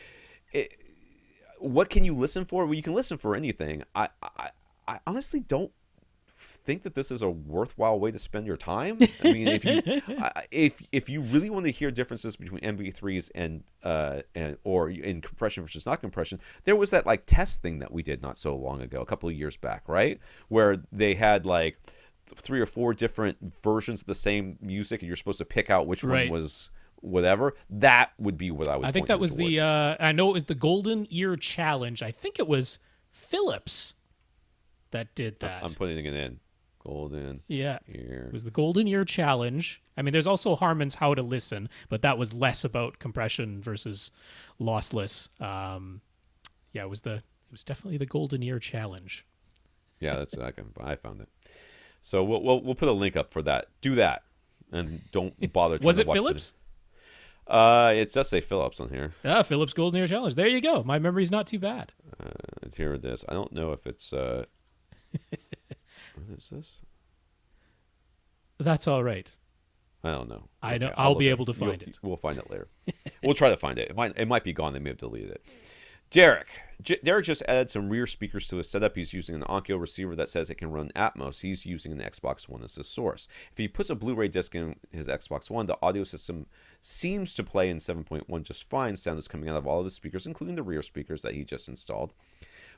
what can you listen for? Well, you can listen for anything. I honestly don't think that this is a worthwhile way to spend your time. I mean, if you really want to hear differences between MP3s or in compression versus not compression, there was that like test thing that we did not so long ago, a couple of years back, right, where they had like 3 or 4 different versions of the same music, and you're supposed to pick out which one was whatever. That would be what I would. I think that was the. I know it was the Golden Ear Challenge. I think it was Philips that did that. I'm putting it in. Golden Ear. It was the Golden Ear Challenge. I mean, there's also Harman's How to Listen, but that was less about compression versus lossless. It was definitely the Golden Ear Challenge. Yeah, that's I found it. So we'll put a link up for that. Do that, and don't bother. Was it Philips? It does say Philips on here. Philips Golden Ear Challenge. There you go. My memory's not too bad. Here it is. I don't know if it's. What is this? That's all right. I don't know. I know. I'll be able to find it. We'll find it later. We'll try to find it. It might be gone. They may have deleted it. Derek just added some rear speakers to his setup. He's using an Onkyo receiver that says it can run Atmos. He's using an Xbox One as his source. If he puts a Blu-ray disc in his Xbox One, the audio system seems to play in 7.1 just fine. Sound is coming out of all of the speakers, including the rear speakers that he just installed.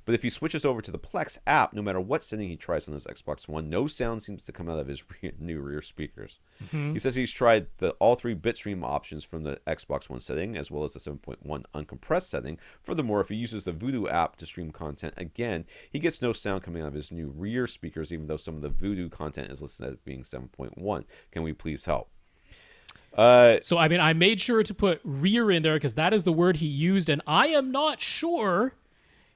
But if he switches over to the Plex app, no matter what setting he tries on his Xbox One, no sound seems to come out of his new rear speakers. He says he's tried all 3 bitstream options from the Xbox One setting, as well as the 7.1 uncompressed setting. Furthermore, if he uses the Voodoo app to stream content again, he gets no sound coming out of his new rear speakers, even though some of the Voodoo content is listed as being 7.1. Can we please help? So, I mean, I made sure to put rear in there because that is the word he used, and I am not sure,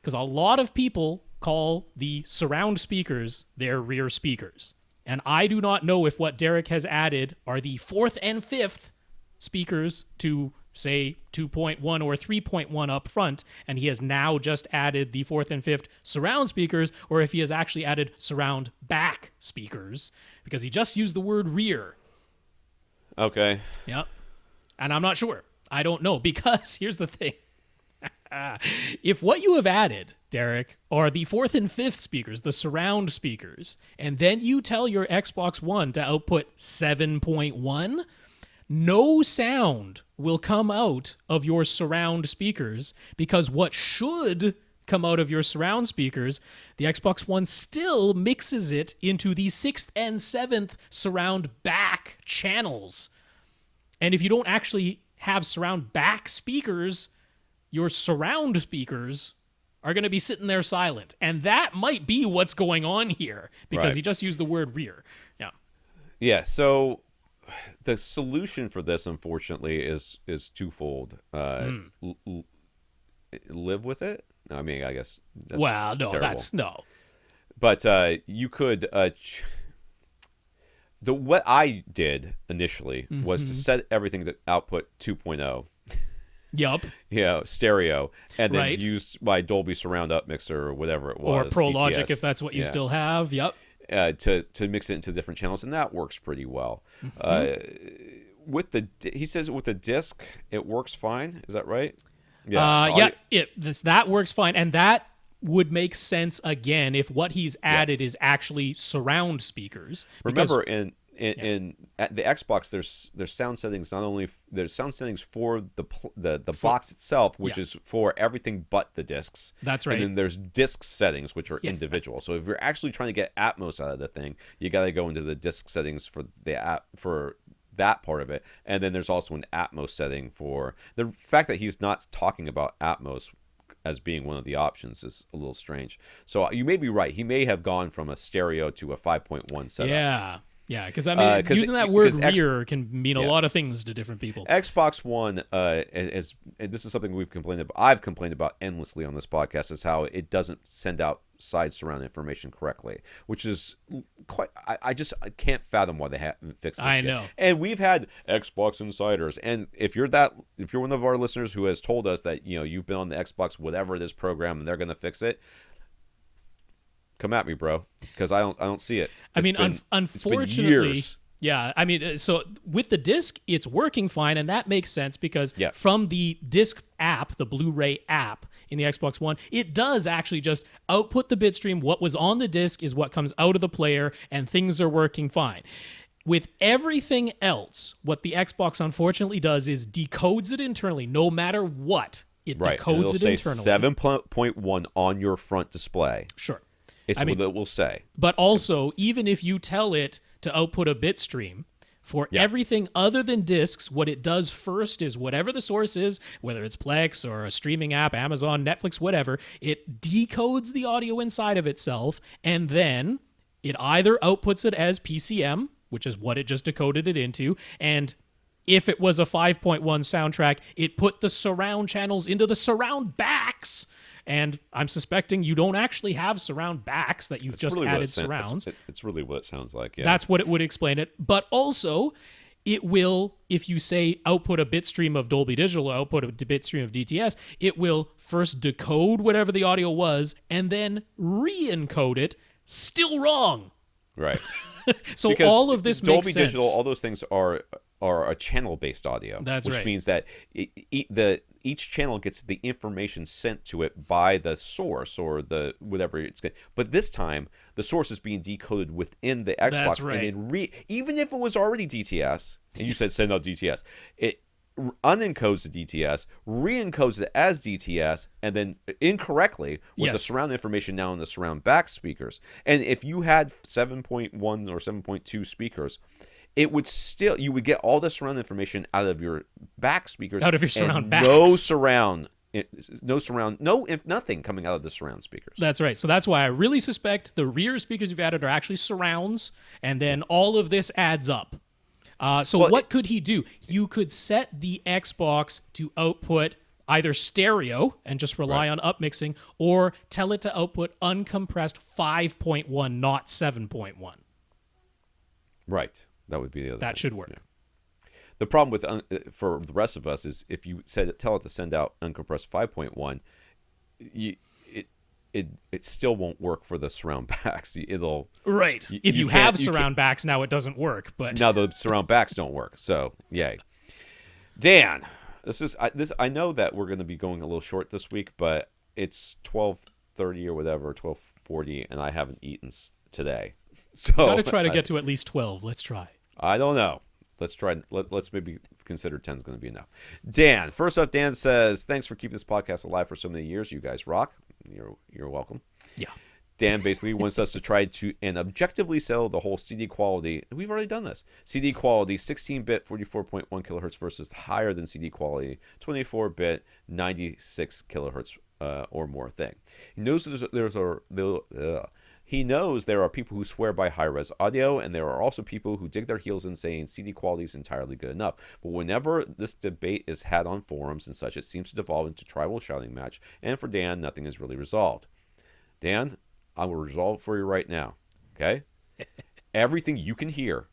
because a lot of people call the surround speakers their rear speakers. And I do not know if what Derek has added are the 4th and 5th speakers to, say, 2.1 or 3.1 up front, and he has now just added the 4th and 5th surround speakers, or if he has actually added surround back speakers, because he just used the word rear. Okay. Yep. And I'm not sure. I don't know, because here's the thing. If what you have added, Derek, are the 4th and 5th speakers, the surround speakers, and then you tell your Xbox One to output 7.1, no sound will come out of your surround speakers, because what should come out of your surround speakers, the Xbox One still mixes it into the 6th and 7th surround back channels. And if you don't actually have surround back speakers, your surround speakers are going to be sitting there silent. And that might be what's going on here because Right. he just used the word rear. Yeah. Yeah, so the solution for this, unfortunately, is twofold. Live with it. I mean, I guess. That's Well, no, terrible. that's no. But you could. What I did initially was to set everything to output 2.0. Yup. Stereo, and then Right. used my Dolby Surround Up mixer or whatever it Or was. Pro DTS, Logic if that's what you still have. Yup. to mix it into different channels, and that works pretty well. He says with the disc, it works fine. Is that right? That works fine, and that would make sense again if what he's added is actually surround speakers. Remember, in at the Xbox, there's sound settings. Not only there's sound settings for the box itself, which is for everything but the discs. That's right. And then there's disc settings, which are individual. So if you're actually trying to get Atmos out of the thing, you got to go into the disc settings for that part of it. And then there's also an Atmos setting for the fact that he's not talking about Atmos as being one of the options is a little strange. So you may be right. He may have gone from a stereo to a 5.1 setup. Yeah, because I mean, using that word rear can mean a lot of things to different people. Xbox One is and this is something I've complained about endlessly on this podcast, is how it doesn't send out side surround information correctly, which is quite. I can't fathom why they haven't fixed this yet. know. And we've had Xbox insiders, and if you're one of our listeners who has told us that you've been on the Xbox whatever it is program and they're going to fix it, come at me, bro, because I don't see it. Unfortunately, it's been years. Yeah, I mean, so with the disc, it's working fine, and that makes sense because Yeah. from the disc app, the Blu-ray app in the Xbox One, it does actually just output the bitstream. What was on the disc is what comes out of the player, and things are working fine. With everything else, what the Xbox unfortunately does is decodes it internally, no matter what. It decodes it internally. 7.1 on your front display. Sure. It's what it will say. But also, even if you tell it to output a bit stream, for everything other than discs, what it does first is whatever the source is, whether it's Plex or a streaming app, Amazon, Netflix, whatever, it decodes the audio inside of itself, and then it either outputs it as PCM, which is what it just decoded it into, and if it was a 5.1 soundtrack, it put the surround channels into the surround backs. And I'm suspecting you don't actually have surround backs, that you've just added surrounds. It's really what it sounds like, yeah. That's what it would explain it. But also, it will, if you say output a bit stream of Dolby Digital or output a bit stream of DTS, it will first decode whatever the audio was and then re-encode it, still wrong. Right. So because all of this makes Dolby sense. Digital, all those things are a channel-based audio. That's which right. means that each channel gets the information sent to it by the source or the whatever it's going. But this time, the source is being decoded within the Xbox, That's right. and then even if it was already DTS, and you said send out DTS, it unencodes the DTS, re-encodes it as DTS, and then incorrectly with the surround information now in the surround back speakers. And if you had 7.1 or 7.2 speakers, it would still, you would get all the surround information out of your back speakers, out of your surround backs. If nothing coming out of the surround speakers. That's right. So that's why I really suspect the rear speakers you've added are actually surrounds, and then all of this adds up. What could he do? You could set the Xbox to output either stereo and just rely on upmixing, or tell it to output uncompressed 5.1, not 7.1. Right. That would be the other thing. That should work. Yeah. The problem with for the rest of us is if you tell it to send out uncompressed 5.1, it still won't work for the surround backs. It'll if you have surround backs now, it doesn't work. But now the surround backs don't work. So yay, Dan. I know that we're going to be going a little short this week, but it's 12:30 or whatever, 12:40, and I haven't eaten today. So gotta try to get to at least 12. Let's try. I don't know. Let's try. Let's maybe consider 10 is going to be enough. Dan, first up, Dan says, "Thanks for keeping this podcast alive for so many years. You guys rock. You're welcome." Yeah. Dan basically wants us to try to and objectively sell the whole CD quality. We've already done this. CD quality 16-bit 44.1 kilohertz versus higher than CD quality 24-bit 96 kilohertz or more thing. He knows he knows there are people who swear by high-res audio, and there are also people who dig their heels in saying CD quality is entirely good enough. But whenever this debate is had on forums and such, it seems to devolve into tribal shouting match, and for Dan, nothing is really resolved. Dan, I will resolve it for you right now, okay? Everything you can hear,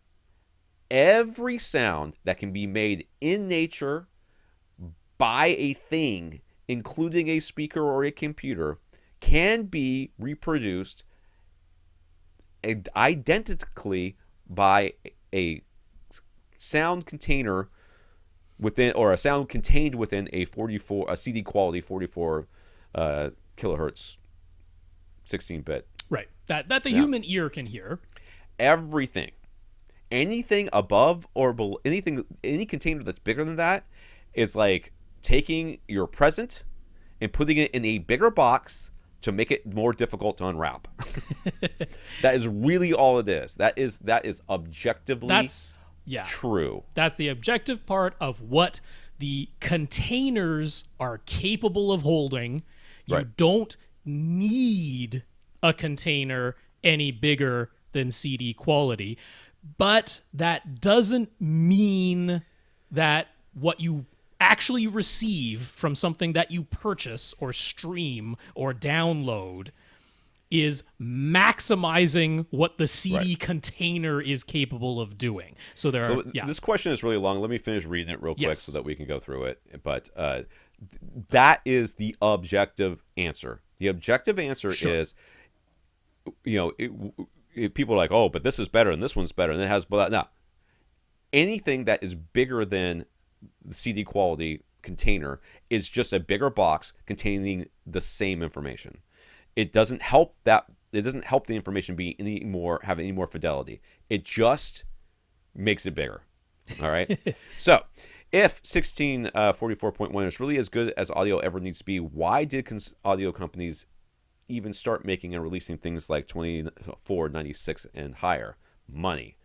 every sound that can be made in nature by a thing, including a speaker or a computer, can be reproduced identically by a sound container within, or a sound contained within a CD quality 44 kilohertz 16-bit. Right. That the human ear can hear. Everything. Anything above or below, any container that's bigger than that is like taking your present and putting it in a bigger box to make it more difficult to unwrap. That is really all it is. That is objectively true. That's the objective part of what the containers are capable of holding. You don't need a container any bigger than CD quality. But that doesn't mean that what you actually receive from something that you purchase or stream or download is maximizing what the CD container is capable of doing. So this question is really long. Let me finish reading it real quick so that we can go through it. But that is the objective answer. The objective answer is, people are like, oh, but this is better and this one's better and it has blah. No, anything that is bigger than the CD quality container is just a bigger box containing the same information. It doesn't help the information have any more fidelity. It just makes it bigger. All right. So if 1644.1 is really as good as audio ever needs to be, why did audio companies even start making and releasing things like 2496 and higher? Money.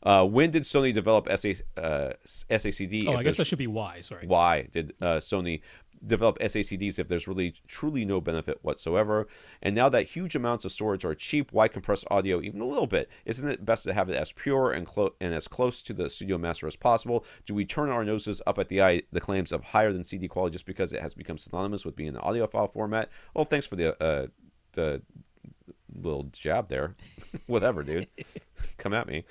When did Sony develop SACD? Oh, I guess that should be why. Sorry. Why did Sony develop SACDs if there's really truly no benefit whatsoever? And now that huge amounts of storage are cheap, why compress audio even a little bit? Isn't it best to have it as pure and as close to the studio master as possible? Do we turn our noses up at the claims of higher than CD quality just because it has become synonymous with being an audiophile format? Well, thanks for the little jab there. Whatever, dude. Come at me.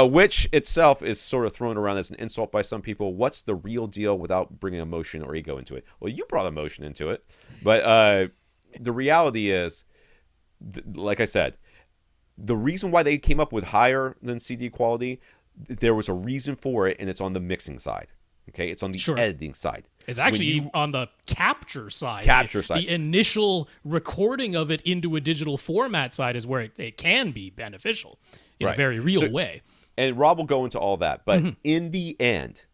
Which itself is sort of thrown around as an insult by some people. What's the real deal without bringing emotion or ego into it? Well, you brought emotion into it. But the reality is, like I said, the reason why they came up with higher than CD quality, there was a reason for it, and it's on the mixing side. Okay, it's on the editing side. It's actually on the capture side. The initial recording of it into a digital format side is where it can be beneficial in a very real way. And Rob will go into all that. But in the end,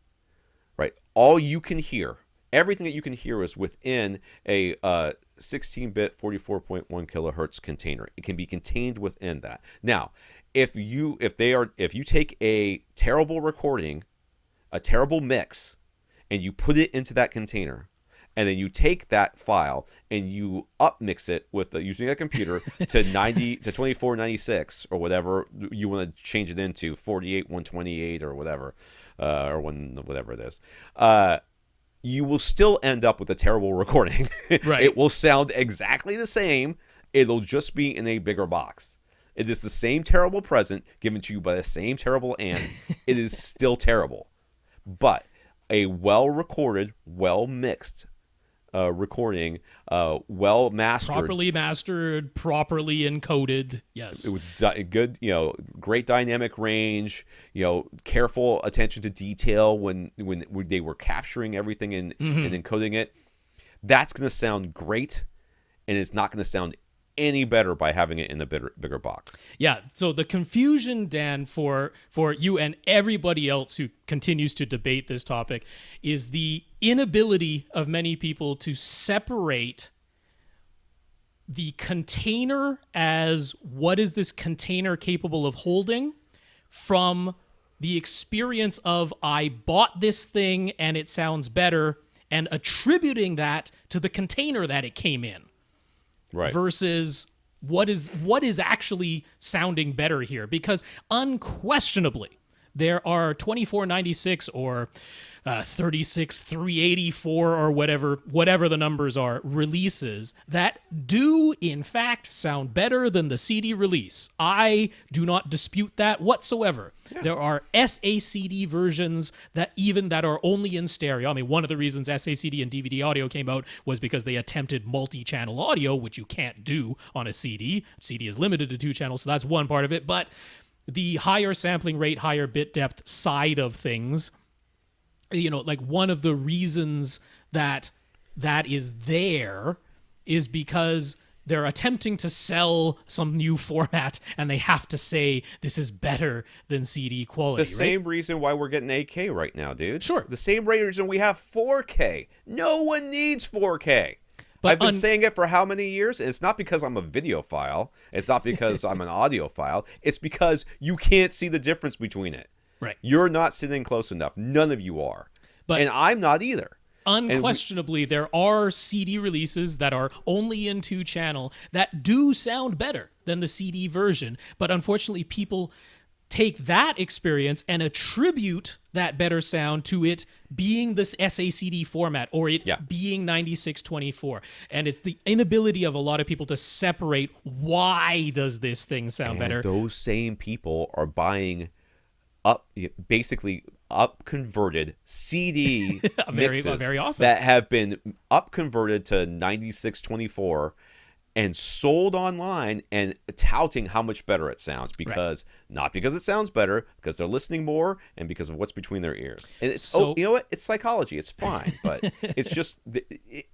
all you can hear, everything that you can hear is within a 16-bit 44.1 kilohertz container. It can be contained within that. Now, if you take a terrible recording, a terrible mix, and you put it into that container, and then you take that file and you upmix it with using a computer to 2496 or whatever you want to change it into, 48 128 or whatever, whatever it is, you will still end up with a terrible recording. It will sound exactly the same. It'll just be in a bigger box. It is the same terrible present given to you by the same terrible aunt. It is still terrible. But a well-recorded, well-mixed recording, well-mastered. Properly mastered, properly encoded, yes. With good, great dynamic range, careful attention to detail when they were capturing everything and encoding it. That's going to sound great, and it's not going to sound any better by having it in a bigger box. Yeah, so the confusion, Dan, for you and everybody else who continues to debate this topic is the inability of many people to separate the container as what is this container capable of holding from the experience of I bought this thing and it sounds better and attributing that to the container that it came in. Right. Versus what is actually sounding better here, because unquestionably there are 2496 or 36384 or whatever the numbers are releases that do in fact sound better than the CD release. I do not dispute that whatsoever. Yeah. There are SACD versions that are only in stereo. I mean, one of the reasons SACD and DVD audio came out was because they attempted multi-channel audio, which you can't do on a CD. CD is limited to 2 channels, so that's one part of it. But the higher sampling rate, higher bit depth side of things, like one of the reasons that is there is because they're attempting to sell some new format and they have to say this is better than CD quality. The same reason why we're getting 8K right now, dude. Sure. The same reason we have 4K. No one needs 4K. But I've been saying it for how many years? It's not because I'm a videophile. It's not because I'm an audiophile. It's because you can't see the difference between it. Right. You're not sitting close enough. None of you are. And I'm not either. Unquestionably, there are CD releases that are only in 2 channel that do sound better than the CD version. But unfortunately, people take that experience and attribute that better sound to it being this SACD format or it being 9624. And it's the inability of a lot of people to separate why does this thing sound better. Those same people are buying basically up-converted CD mixes very often that have been up-converted to 9624 and sold online and touting how much better it sounds not because it sounds better, because they're listening more and because of what's between their ears. And it's you know what? It's psychology. It's fine, but it's just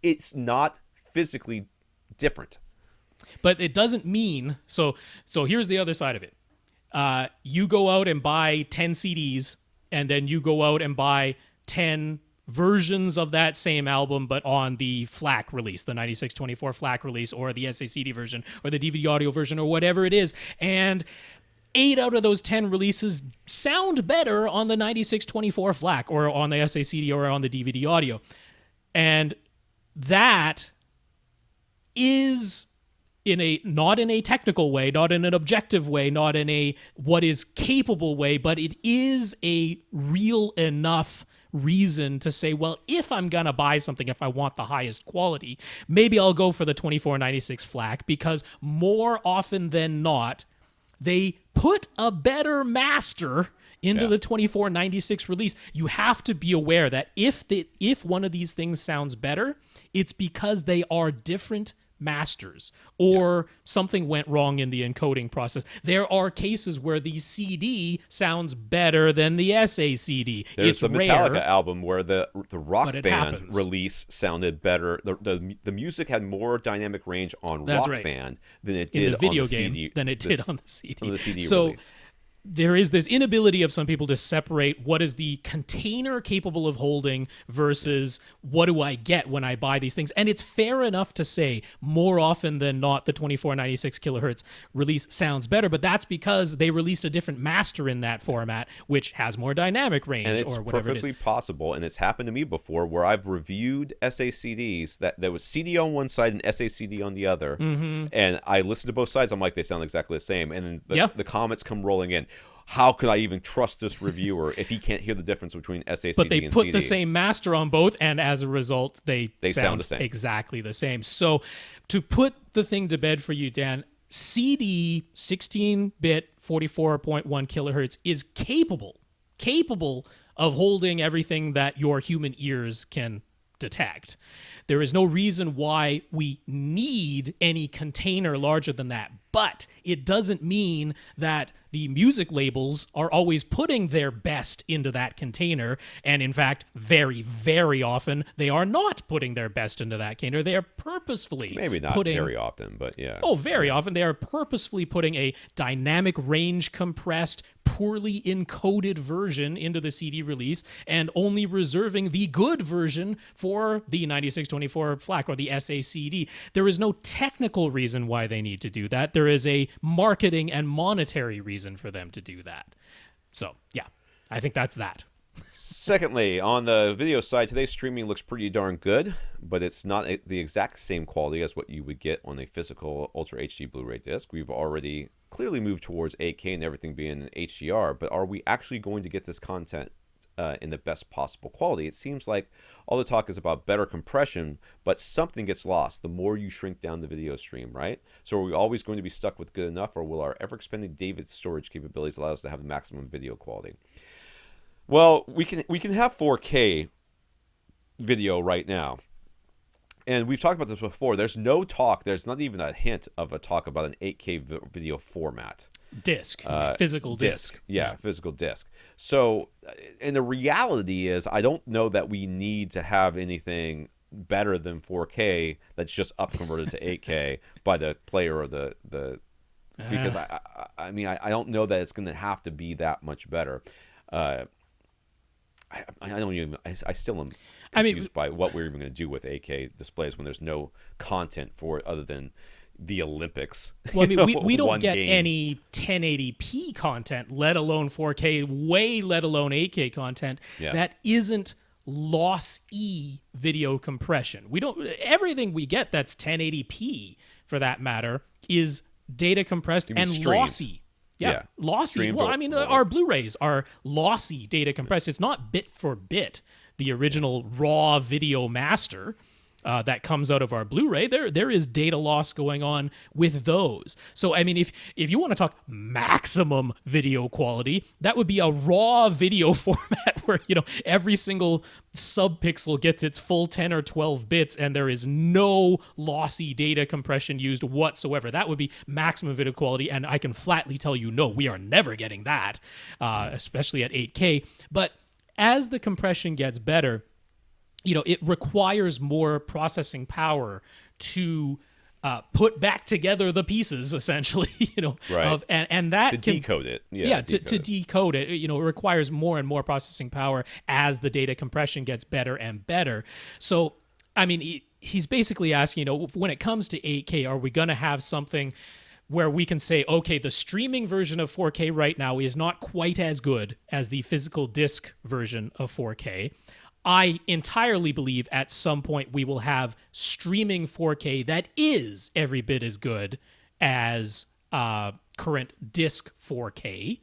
it's not physically different. But it doesn't mean so here's the other side of it. You go out and buy 10 CDs, and then you go out and buy 10 versions of that same album, but on the FLAC release, the 9624 FLAC release, or the SACD version, or the DVD audio version, or whatever it is. And 8 out of those 10 releases sound better on the 9624 FLAC, or on the SACD, or on the DVD audio. And that is not in a technical way, not in an objective way, not in a what is capable way, but it is a real enough reason to say, well, if I'm gonna buy something, if I want the highest quality, maybe I'll go for the 2496 FLAC, because more often than not, they put a better master into the 2496 release. You have to be aware that if one of these things sounds better, it's because they are different masters, or something went wrong in the encoding process. There are cases where the CD sounds better than the SACD. There's the rare, Metallica album where the Rock Band happens. release sounded better. The music had more dynamic range on That's Rock right. Band than it did in the video on the game CD, than it did on the CD. On the CD so, release. There is this inability of some people to separate what is the container capable of holding versus what do I get when I buy these things. And it's fair enough to say more often than not the 2496 kilohertz release sounds better, but that's because they released a different master in that format, which has more dynamic range, and it's or whatever it is. perfectly possible, and it's happened to me before, where I've reviewed SACDs that there was CD on one side and SACD on the other, and I listened to both sides. I'm like, they sound exactly the same, and then the comments come rolling in. How could I even trust this reviewer if he can't hear the difference between SACD and CD? But they put the same master on both, and as a result, they sound the same. Exactly the same. So to put the thing to bed for you, Dan, CD 16-bit 44.1 kilohertz is capable of holding everything that your human ears can detect. There is no reason why we need any container larger than that. But it doesn't mean that the music labels are always putting their best into that container. And in fact, very, very often, they are not putting their best into that container. They are purposefully Maybe not very often, but yeah. Oh, very often. They are purposefully putting a dynamic range compressed, poorly encoded version into the CD release and only reserving the good version for the 9624 FLAC or the SACD. There is no technical reason why they need to do that. There is a marketing and monetary reason for them to do that. So, yeah, I think that's that. Secondly, on the video side, today's streaming looks pretty darn good, but it's not the exact same quality as what you would get on a physical Ultra HD Blu-ray disc. We've already clearly moved towards 8K and everything being in HDR, but are we actually going to get this content in the best possible quality? It seems like all the talk is about better compression, but something gets lost the more you shrink down the video stream, right? So are we always going to be stuck with good enough, or will our ever-expanding David storage capabilities allow us to have the maximum video quality? Well, we can have 4K video right now. And we've talked about this before. There's no talk. There's not even a hint of a talk about an 8K video format. Disc. Physical disc. Yeah, physical disc. So, and the reality is, I don't know that we need to have anything better than 4K that's just up converted to 8K by the player or the because I mean, I don't know that it's going to have to be that much better. I don't even. I still am confused by what we're even going to do with 8K displays when there's no content for it other than the Olympics. Well, I mean, we don't get any 1080p content, let alone 4K, let alone 8K content that isn't lossy video compression. We don't. Everything we get that's 1080p, for that matter, is data compressed and streamed. lossy. Yeah, lossy. Well, I mean, our Blu-rays are lossy data compressed. It's not bit for bit the original raw video master that comes out of our Blu-ray. There is data loss going on with those. So, I mean, if you want to talk maximum video quality, that would be a raw video format where, every single subpixel gets its full 10 or 12 bits and there is no lossy data compression used whatsoever. That would be maximum video quality, and I can flatly tell you, no, we are never getting that, especially at 8K. But as the compression gets better, it requires more processing power to put back together the pieces, essentially, right. and that to decode it. To decode it, it requires more and more processing power as the data compression gets better and better. So, I mean, he's basically asking, when it comes to 8K, are we going to have something where we can say, okay, the streaming version of 4K right now is not quite as good as the physical disc version of 4K. I entirely believe at some point we will have streaming 4K that is every bit as good as current disc 4K,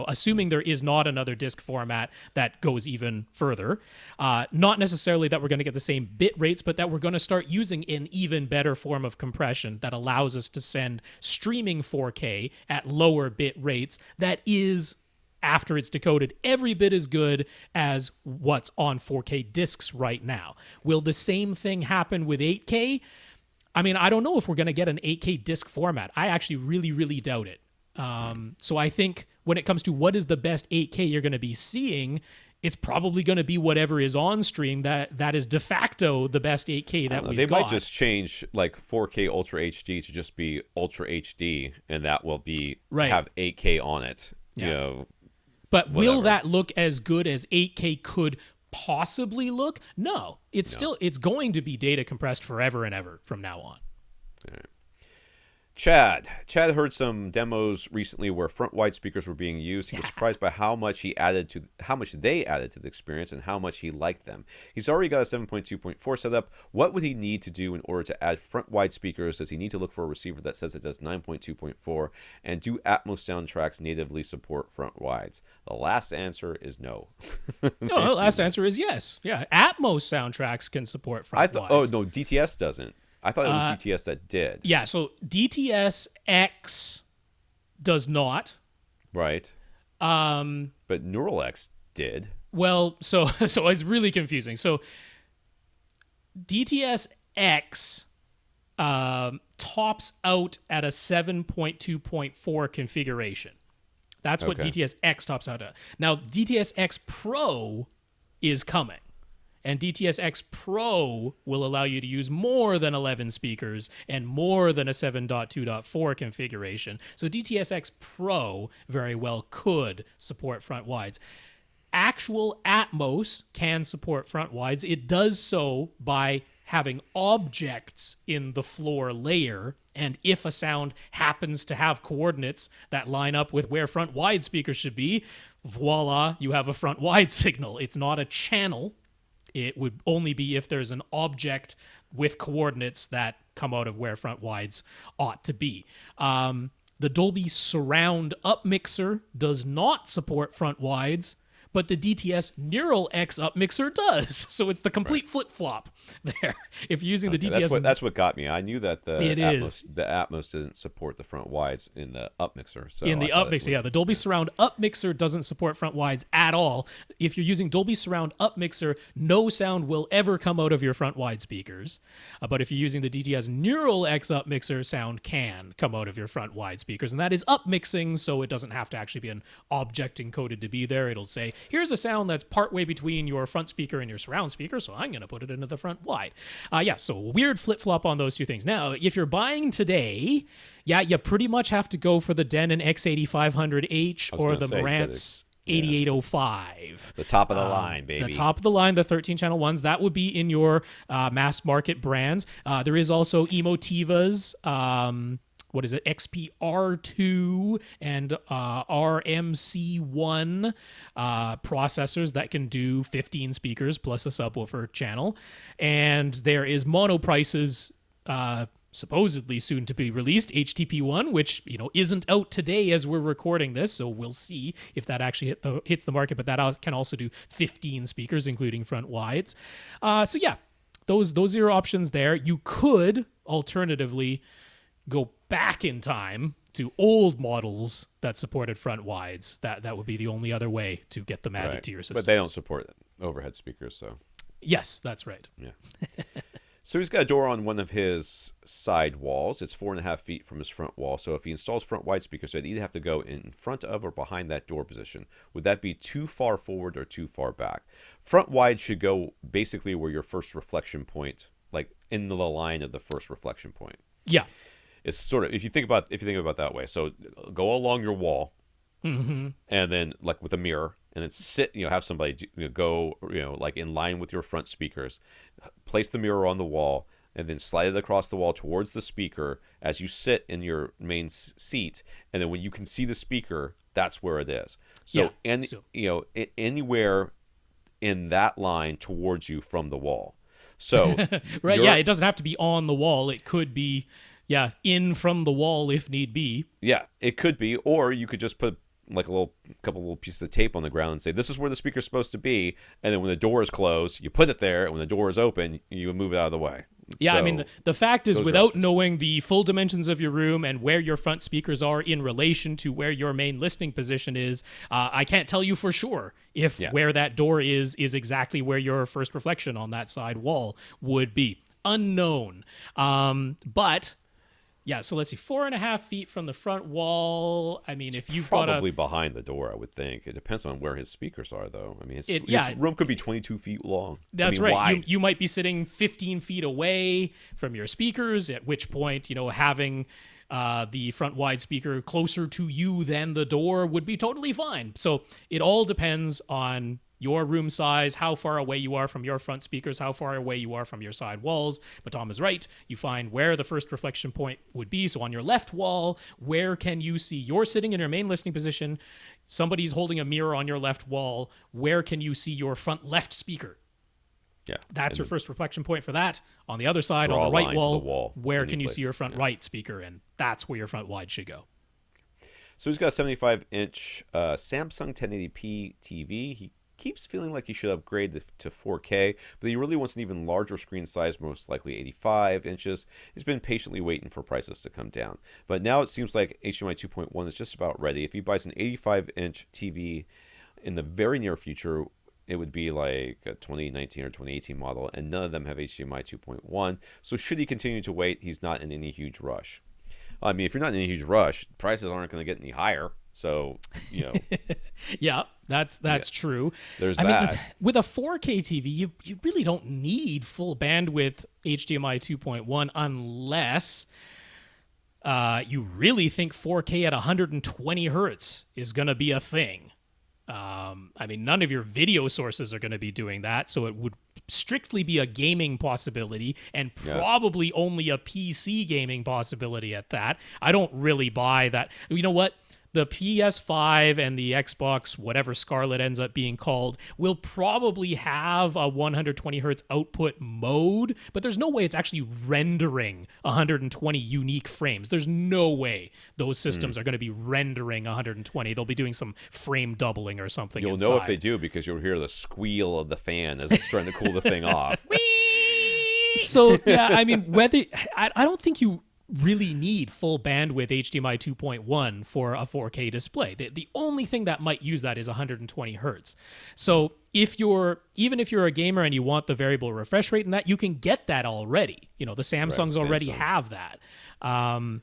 assuming there is not another disc format that goes even further. Not necessarily that we're going to get the same bit rates, but that we're going to start using an even better form of compression that allows us to send streaming 4K at lower bit rates that is, after it's decoded, every bit as good as what's on 4K discs right now. Will the same thing happen with 8K? I mean, I don't know if we're going to get an 8K disc format. I actually really, really doubt it. So I think when it comes to what is the best 8K you're going to be seeing, it's probably going to be whatever is on stream that is de facto the best 8K that we've got. They might just change like 4K Ultra HD to just be Ultra HD, and that will be have 8K on it. Yeah. But will that look as good as 8K could possibly look? No. It's going to be data compressed forever and ever from now on. All right. Chad heard some demos recently where front wide speakers were being used. He was surprised by how much they added to the experience and how much he liked them. He's already got a 7.2.4 setup. What would he need to do in order to add front wide speakers? Does he need to look for a receiver that says it does 9.2.4? And do Atmos soundtracks natively support front wides? The last answer is no. No, the last answer is yes. Yeah, Atmos soundtracks can support front wides. Oh no, DTS doesn't. I thought it was DTS that did. Yeah, so DTS X does not. Right. But Neural X did. Well, so it's really confusing. So DTS X tops out at a 7.2.4 configuration. That's what DTS X tops out at. Now, DTS X Pro is coming. And DTS X Pro will allow you to use more than 11 speakers and more than a 7.2.4 configuration. So DTS X Pro very well could support front wides. Actual Atmos can support front wides. It does so by having objects in the floor layer And if a sound happens to have coordinates that line up with where front wide speakers should be, voila, you have a front wide signal. It's not a channel. It would only be if there's an object with coordinates that come out of where front wides ought to be. The Dolby Surround Up Mixer does not support front wides, but the DTS Neural X Up Mixer does. So it's the complete flip-flop there. If you're using the DTS... That's what got me. I knew that the Atmos doesn't support the front wides in the Up Mixer. So in the Up Mixer, the Dolby Surround Up Mixer doesn't support front wides at all. If you're using Dolby Surround Up Mixer, no sound will ever come out of your front wide speakers. But if you're using the DTS Neural X Up Mixer, sound can come out of your front wide speakers. And that is up mixing, so it doesn't have to actually be an object encoded to be there. It'll say, here's a sound that's partway between your front speaker and your surround speaker, so I'm going to put it into the front wide. So a weird flip-flop on those two things. Now, if you're buying today, you pretty much have to go for the Denon X8500H or the Marantz 8805. The top of the line, baby. The top of the line, the 13-channel ones. That would be in your mass market brands. There is also Emotiva's... XPR2 and RMC1 processors that can do 15 speakers plus a subwoofer channel. And there is Monoprice's supposedly soon to be released HTP1, which isn't out today as we're recording this, so we'll see if that actually hits the market. But that can also do 15 speakers, including front wides. Those are your options there. You could alternatively go back in time to old models that supported front wides. That would be the only other way to get them added to your system. But they don't support overhead speakers, so. Yes, that's right. Yeah. So he's got a door on one of his side walls. It's 4.5 feet from his front wall. So if he installs front wide speakers, they'd either have to go in front of or behind that door position. Would that be too far forward or too far back? Front wide should go basically where your first reflection point, like in the line of the first reflection point. Yeah. It's sort of, if you think about it that way. So go along your wall, and then like with a mirror, and then sit, have somebody go, like in line with your front speakers, place the mirror on the wall, and then slide it across the wall towards the speaker as you sit in your main seat. And then when you can see the speaker, that's where it is. So, anywhere in that line towards you from the wall. So, right. Yeah. It doesn't have to be on the wall. It could be, in from the wall if need be. Yeah, it could be. Or you could just put like a couple little pieces of tape on the ground and say, this is where the speaker's supposed to be. And then when the door is closed, you put it there. And when the door is open, you move it out of the way. Yeah, So, I mean, the fact is, without knowing the full dimensions of your room and where your front speakers are in relation to where your main listening position is, I can't tell you for sure if where that door is exactly where your first reflection on that side wall would be. Unknown. But... yeah, so let's see, 4.5 feet from the front wall. I mean, if you've probably behind the door, I would think. It depends on where his speakers are, though. I mean, his room could be 22 feet long. That's right. You might be sitting 15 feet away from your speakers, at which point, having the front wide speaker closer to you than the door would be totally fine. So it all depends on your room size, how far away you are from your front speakers, how far away you are from your side walls. But Tom is right. You find where the first reflection point would be. So on your left wall, where can you see? You're sitting in your main listening position. Somebody's holding a mirror on your left wall. Where can you see your front left speaker? Yeah. That's your first reflection point for that. On the other side, on the right wall, where can you see your front right speaker? And that's where your front wide should go. So he's got a 75-inch Samsung 1080p TV. He keeps feeling like he should upgrade to 4K, but he really wants an even larger screen size, most likely 85 inches. He's been patiently waiting for prices to come down. But now it seems like HDMI 2.1 is just about ready. If he buys an 85-inch TV in the very near future, it would be like a 2019 or 2018 model, and none of them have HDMI 2.1. So should he continue to wait, he's not in any huge rush. I mean, if you're not in any huge rush, prices aren't going to get any higher. So, yeah, that's true. There's I that. mean, with a 4K TV, you really don't need full bandwidth HDMI 2.1 unless you really think 4K at 120 hertz is going to be a thing. I mean, none of your video sources are going to be doing that, so it would strictly be a gaming possibility and probably only a PC gaming possibility at that. I don't really buy that. You know what? The PS5 and the Xbox, whatever Scarlet ends up being called, will probably have a 120 hertz output mode, but there's no way it's actually rendering 120 unique frames. There's no way those systems are going to be rendering 120. They'll be doing some frame doubling or something. You'll know if they do because you'll hear the squeal of the fan as it's trying to cool the thing off. So, yeah, I mean, I don't think you really need full bandwidth HDMI 2.1 for a 4K display. The only thing that might use that is 120 hertz. So even if you're a gamer and you want the variable refresh rate and that, you can get that already. You know, the Samsungs already have that. I mean,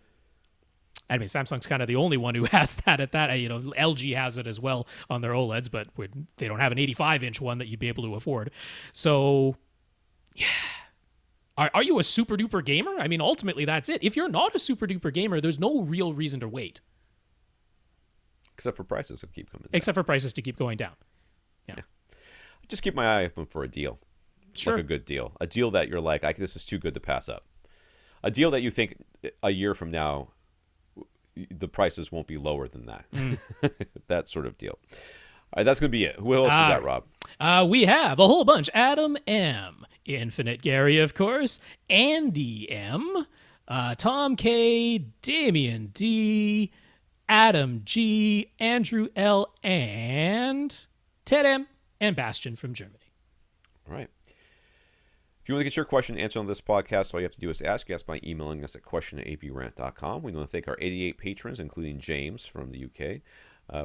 Samsung's kind of the only one who has that at that. You know, LG has it as well on their OLEDs, but they don't have an 85-inch one that you'd be able to afford. So, yeah. Are you a super duper gamer? I mean, ultimately, that's it. If you're not a super duper gamer, there's no real reason to wait. Except for prices to keep coming down. Except for prices to keep going down. Yeah. Just keep my eye open for a deal. Sure. Like a good deal. A deal that you're like, this is too good to pass up. A deal that you think a year from now, the prices won't be lower than that. That sort of deal. All right, that's going to be it. Who else we got, Rob? We have a whole bunch. Adam M., Infinite Gary, of course, Andy M., Tom K., Damian D., Adam G., Andrew L., and Ted M., and Bastian from Germany. All right. If you want to get your question answered on this podcast, all you have to do is ask. You ask by emailing us at question@avrant.com. We want to thank our 88 patrons, including James from the UK,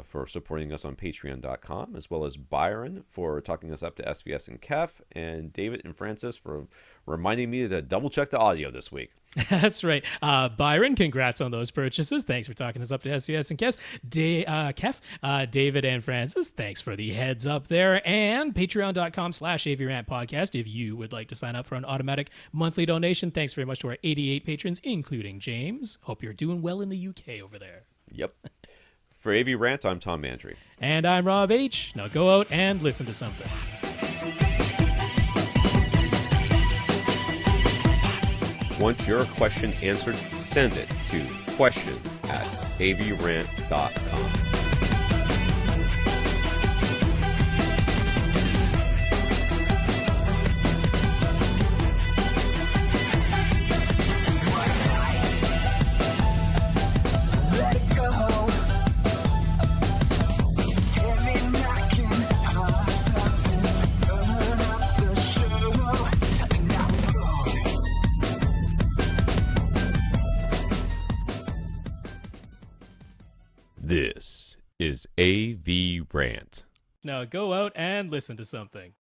for supporting us on patreon.com, as well as Byron for talking us up to SVS and Kev, and David and Francis for reminding me to double check the audio this week. That's right. Byron, congrats on those purchases. Thanks for talking us up to SVS and Kev. David and Francis, thanks for the heads up there. And patreon.com/AVRant podcast if you would like to sign up for an automatic monthly donation. Thanks very much to our 88 patrons, including James. Hope you're doing well in the UK over there. Yep. For AVRant, I'm Tom Mandry. And I'm Rob H. Now go out and listen to something. Want your question answered? Send it to question@avrant.com. This is AVRant. Now go out and listen to something.